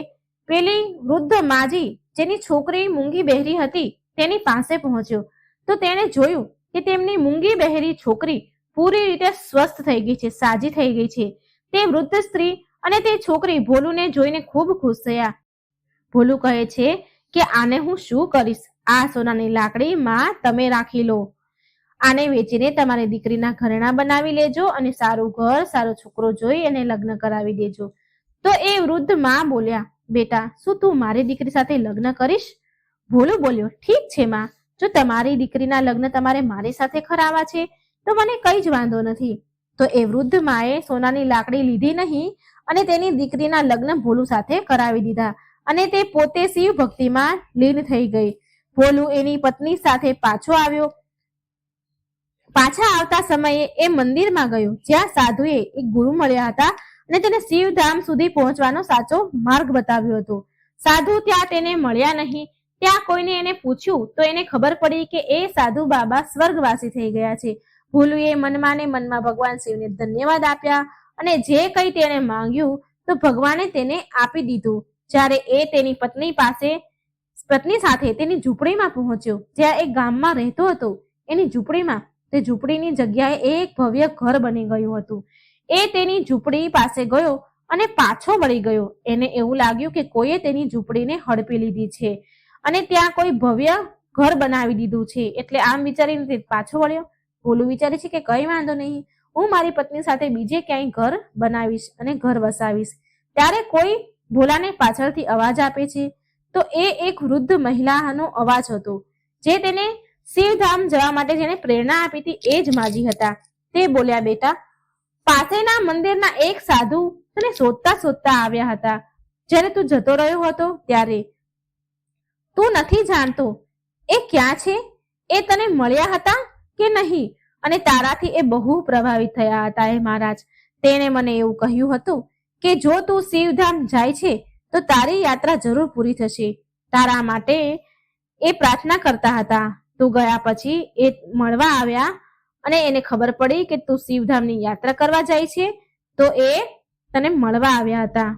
[SPEAKER 1] પેલી વૃદ્ધ માજી જેની છોકરી મૂંગી બહેરી હતી તેની પાસે પહોંચ્યો તો તેણે જોયું કે તેમની મૂંગી બહેરી છોકરી પૂરી રીતે સ્વસ્થ થઈ ગઈ છે, સાજી થઈ ગઈ છે. તે વૃદ્ધ સ્ત્રી અને તે છોકરી ભોલુને જોઈને ખૂબ ખુશ થયા. ભોલુ કહે છે કે આને હું શું કરીશ? આ સોનાની લાકડી માં તમે રાખી લો. આને વેચીને તમારી દીકરીના ઘરેણા બનાવી લેજો અને સારું ઘર, સારો છોકરો જોઈ એને લગ્ન કરાવી દેજો. તો એ વૃદ્ધ માં બોલ્યા, બેટા શું તું મારી દીકરી સાથે લગ્ન કરીશ? ભોલુ બોલ્યો, ઠીક છે માં, જો તમારી દીકરીના લગ્ન તમારે મારી સાથે કરાવવા છે તો મને કઈ જ વાંધો નથી. તો એ વૃદ્ધ માએ સોનાની લાકડી લીધી નહીં અને તેની દીકરીના લગ્ન ભોલુ સાથે કરાવી દીધા અને તે પોતે શિવ ભક્તિમાં લીન થઈ ગઈ. ભોલુ એની પત્ની સાથે પાછો આવ્યો. પાછા આવતા સમયે એ મંદિરમાં ગયો જ્યાં સાધુએ એક ગુરુ મળ્યા હતા અને તેને શિવધામ સુધી પહોંચવાનો સાચો માર્ગ બતાવ્યો હતો. સાધુ ત્યાં તેને મળ્યા નહીં. ત્યાં કોઈને એને પૂછ્યું તો એને ખબર પડી કે એ સાધુ બાબા સ્વર્ગવાસી થઈ ગયા છે. ભોલુએ મનમાં ને મનમાં ભગવાન શિવને ધન્યવાદ આપ્યા અને જે કંઈ તેણે માંગ્યું તો ભગવાને તેને આપી દીધું. જ્યારે એ તેની પત્ની સાથે તેની ઝૂંપડીમાં પહોંચ્યો જ્યાં એક ગામમાં રહેતો હતો, એની ઝૂંપડીમાં તે ઝૂંપડીની જગ્યાએ એક ભવ્ય ઘર બની ગયું હતું. એ તેની ઝૂંપડી પાસે ગયો અને પાછો વળી ગયો. એને એવું લાગ્યું કે કોઈએ તેની ઝૂંપડીને હડપી લીધી છે અને ત્યાં કોઈ ભવ્ય ઘર બનાવી દીધું છે. એટલે આમ વિચારીને તે પાછો વળ્યો. ભોલુ વિચારે છે કે કઈ વાંધો નહીં, હું મારી પત્ની સાથે બીજે ક્યાંય ઘર બનાવીશ અને ઘર વસાવીશ. ત્યારે કોઈ ભોલાને પાછળથી અવાજ આપે છે. તો એ એક વૃદ્ધ મહિલાનો અવાજ હતો જે તેને શિવધામ જવા માટે જેને પ્રેરણા આપી હતી એ જ માજી હતા. તે બોલ્યા, બેટા પાસેના મંદિરના એક સાધુ તને શોધતા આવ્યા હતા. જ્યારે તું જતો રહ્યો હતો ત્યારે તું નથી જાણતો એ ક્યાં છે? એ તને મળ્યા હતા કે નહીં? અને તારાથી એ બહુ પ્રભાવિત થયા હતા. એ મહારાજ, તેણે મને એવું કહ્યું હતું કે જો તું શિવધામ જાય છે તો તારી યાત્રા જરૂર પૂરી થશે. તારા માટે એ પ્રાર્થના કરતા હતા. તું ગયા પછી એ મળવા આવ્યા અને એને ખબર પડી કે તું શિવધામની યાત્રા કરવા જાય છે તો એ તને મળવા આવ્યા હતા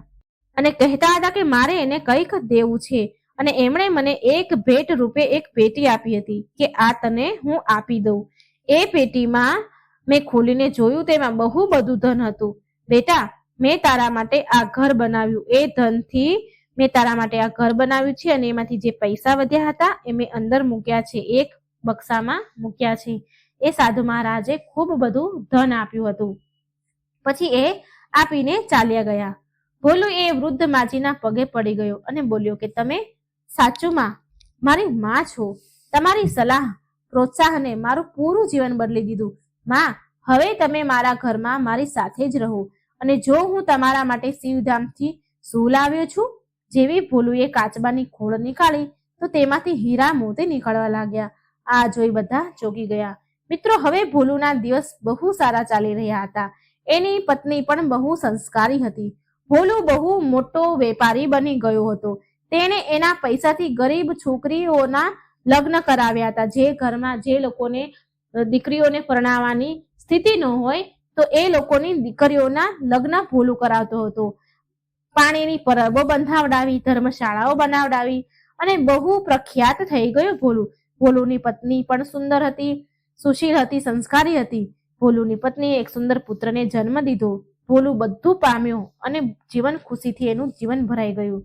[SPEAKER 1] અને કહેતા હતા કે મારે એને કંઈક દેવું છે અને એમણે મને એક ભેટ રૂપે એક પેટી આપી હતી કે આ તને હું આપી દઉં. એ પેટીમાં મેં ખોલીને જોયું, તેમાં બહુ બધું ધન હતું. બેટા મેં તારા માટે આ ઘર બનાવ્યું. એ ધનથી મેં તારા માટે આ ઘર બનાવ્યું છે અને એમાંથી જે પૈસા વધ્યા હતા એ મેં અંદર મૂક્યા છે, એક બક્સામાં મૂક્યા છે. એ સાધુ મહારાજે ખૂબ બધું ધન આપ્યું હતું. પછી એ આપીને ચાલ્યા ગયા. ભોલુ એ વૃદ્ધ માજીના પગે પડી ગયો અને બોલ્યો કે તમે સાચુમાં મારી માં છો. તમારી સલાહ પ્રોત્સાહને મારું પૂરું જીવન બદલી દીધું. માં, હવે તમે મારા ઘરમાં મારી સાથે જ રહો અને જો હું તમારા માટે શિવધામથી શું લાવ્યો છું. જેવી ભોલુએ કાચબાની ખોળ નીકાળી તો તેમાંથી હીરા મોતી નીકળવા લાગ્યા. આ જોઈ બધા ચોંકી ગયા. મિત્રો, હવે ભોલુના દિવસ બહુ સારા ચાલી રહ્યા હતા. એની પત્ની પણ બહુ સંસ્કારી હતી. ભોલુ બહુ મોટો વેપારી બની ગયો હતો. તેણે એના પૈસાથી ગરીબ છોકરીઓના લગ્ન કરાવ્યા હતા. જે ઘરમાં જે લોકોને દીકરીઓને પરણાવવાની સ્થિતિ ન હોય તો એ લોકોની દીકરીઓના લગ્ન ભોલુ કરાવતો હતો. પાણીની પરબો બંધાવડાવી, ધર્મશાળાઓ બનાવડાવી અને બહુ પ્રખ્યાત થઈ ગયો ભોલુ. ભોલુની પત્ની પણ સુંદર હતી, સુશીલ હતી, સંસ્કારી હતી. ભોલુની પત્નીએ એક સુંદર પુત્રને જન્મ દીધો. ભોલુ બધું પામ્યો અને જીવન ખુશીથી એનું જીવન ભરાઈ ગયું.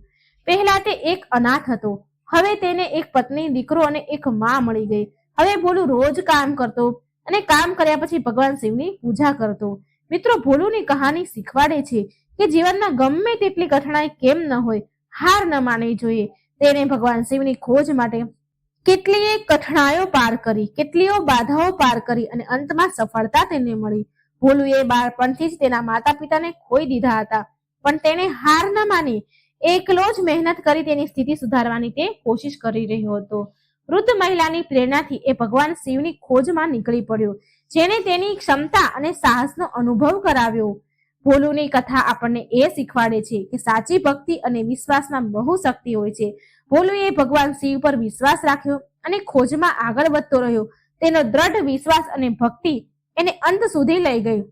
[SPEAKER 1] પહેલા તે એક અનાથ હતો. હવે તેને એક પત્ની, દીકરો અને એક માં મળી ગઈ. હવે ભોલુ રોજ કામ કરતો અને કામ કર્યા પછી ભગવાન શિવની પૂજા કરતો. મિત્રો, ભોલુની કહાની શીખવાડે છે કે જીવનમાં ગમે તેટલી કઠણાઈ કેમ ન હોય, હાર ન માનવી જોઈએ. તેને ભગવાન શિવની ખોજ માટે કેટલીય કઠણાઈઓ પાર કરી, કેટલીય બાધાઓ પાર કરી અને અંતમાં સફળતા તેને મળી. ભોલુએ બાળપણથી જ તેના માતા પિતાને ખોઈ દીધા હતા પણ તેણે હાર ન માની. એકલો જ મહેનત કરી તેની સ્થિતિ સુધારવાની તે કોશિશ કરી રહ્યો હતો. વૃદ્ધ મહિલાની પ્રેરણાથી એ ભગવાન શિવની ખોજમાં નીકળી પડ્યો, જેને તેની ક્ષમતા અને સાહસનો અનુભવ કરાવ્યો. ભોલુની કથા આપણને એ શીખવાડે છે કે સાચી ભક્તિ અને વિશ્વાસમાં બહુ શક્તિ હોય છે. ભોલુએ ભગવાન શિવ પર વિશ્વાસ રાખ્યો અને ખોજમાં આગળ વધતો રહ્યો. તેનો દ્રઢ વિશ્વાસ અને ભક્તિ એને અંત સુધી લઈ ગયું.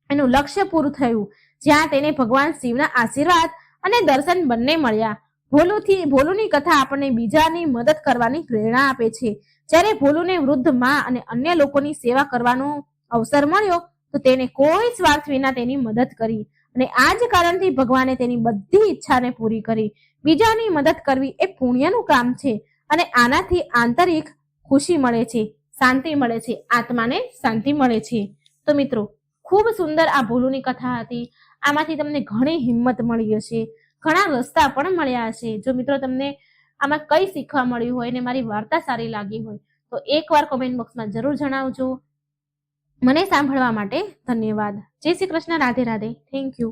[SPEAKER 1] એનું લક્ષ્ય પૂરું થયું, જ્યાં તેને ભગવાન શિવના આશીર્વાદ અને દર્શન બંને મળ્યા. ભોલુની કથા આપણને બીજાની મદદ કરવાની પ્રેરણા આપે છે. જ્યારે ભોલુને વૃદ્ધ માં અને અન્ય લોકોની સેવા કરવાનો અવસર મળ્યો તો તેને કોઈ સ્વાર્થ વિના તેની મદદ કરી, અને આ જ કારણથી ભગવાને તેની બધી ઈચ્છાને પૂરી કરી. બીજાની મદદ કરવી એ પુણ્યનું કામ છે, અને આનાથી આંતરિક ખુશી મળે છે, શાંતિ મળે છે, આત્માને શાંતિ મળે છે. તો મિત્રો, ખૂબ સુંદર આ ભોલુની કથા હતી. આમાંથી તમને ઘણી હિંમત મળી હશે, ઘણા રસ્તા પણ મળ્યા હશે. જો મિત્રો તમને આમાં કઈ શીખવા મળ્યું હોય અને મારી વાર્તા સારી લાગી હોય તો એકવાર કોમેન્ટ બોક્સમાં જરૂર જણાવજો. મને સાંભળવા માટે ધન્યવાદ. જય શ્રી કૃષ્ણ. રાધે રાધે. Thank you.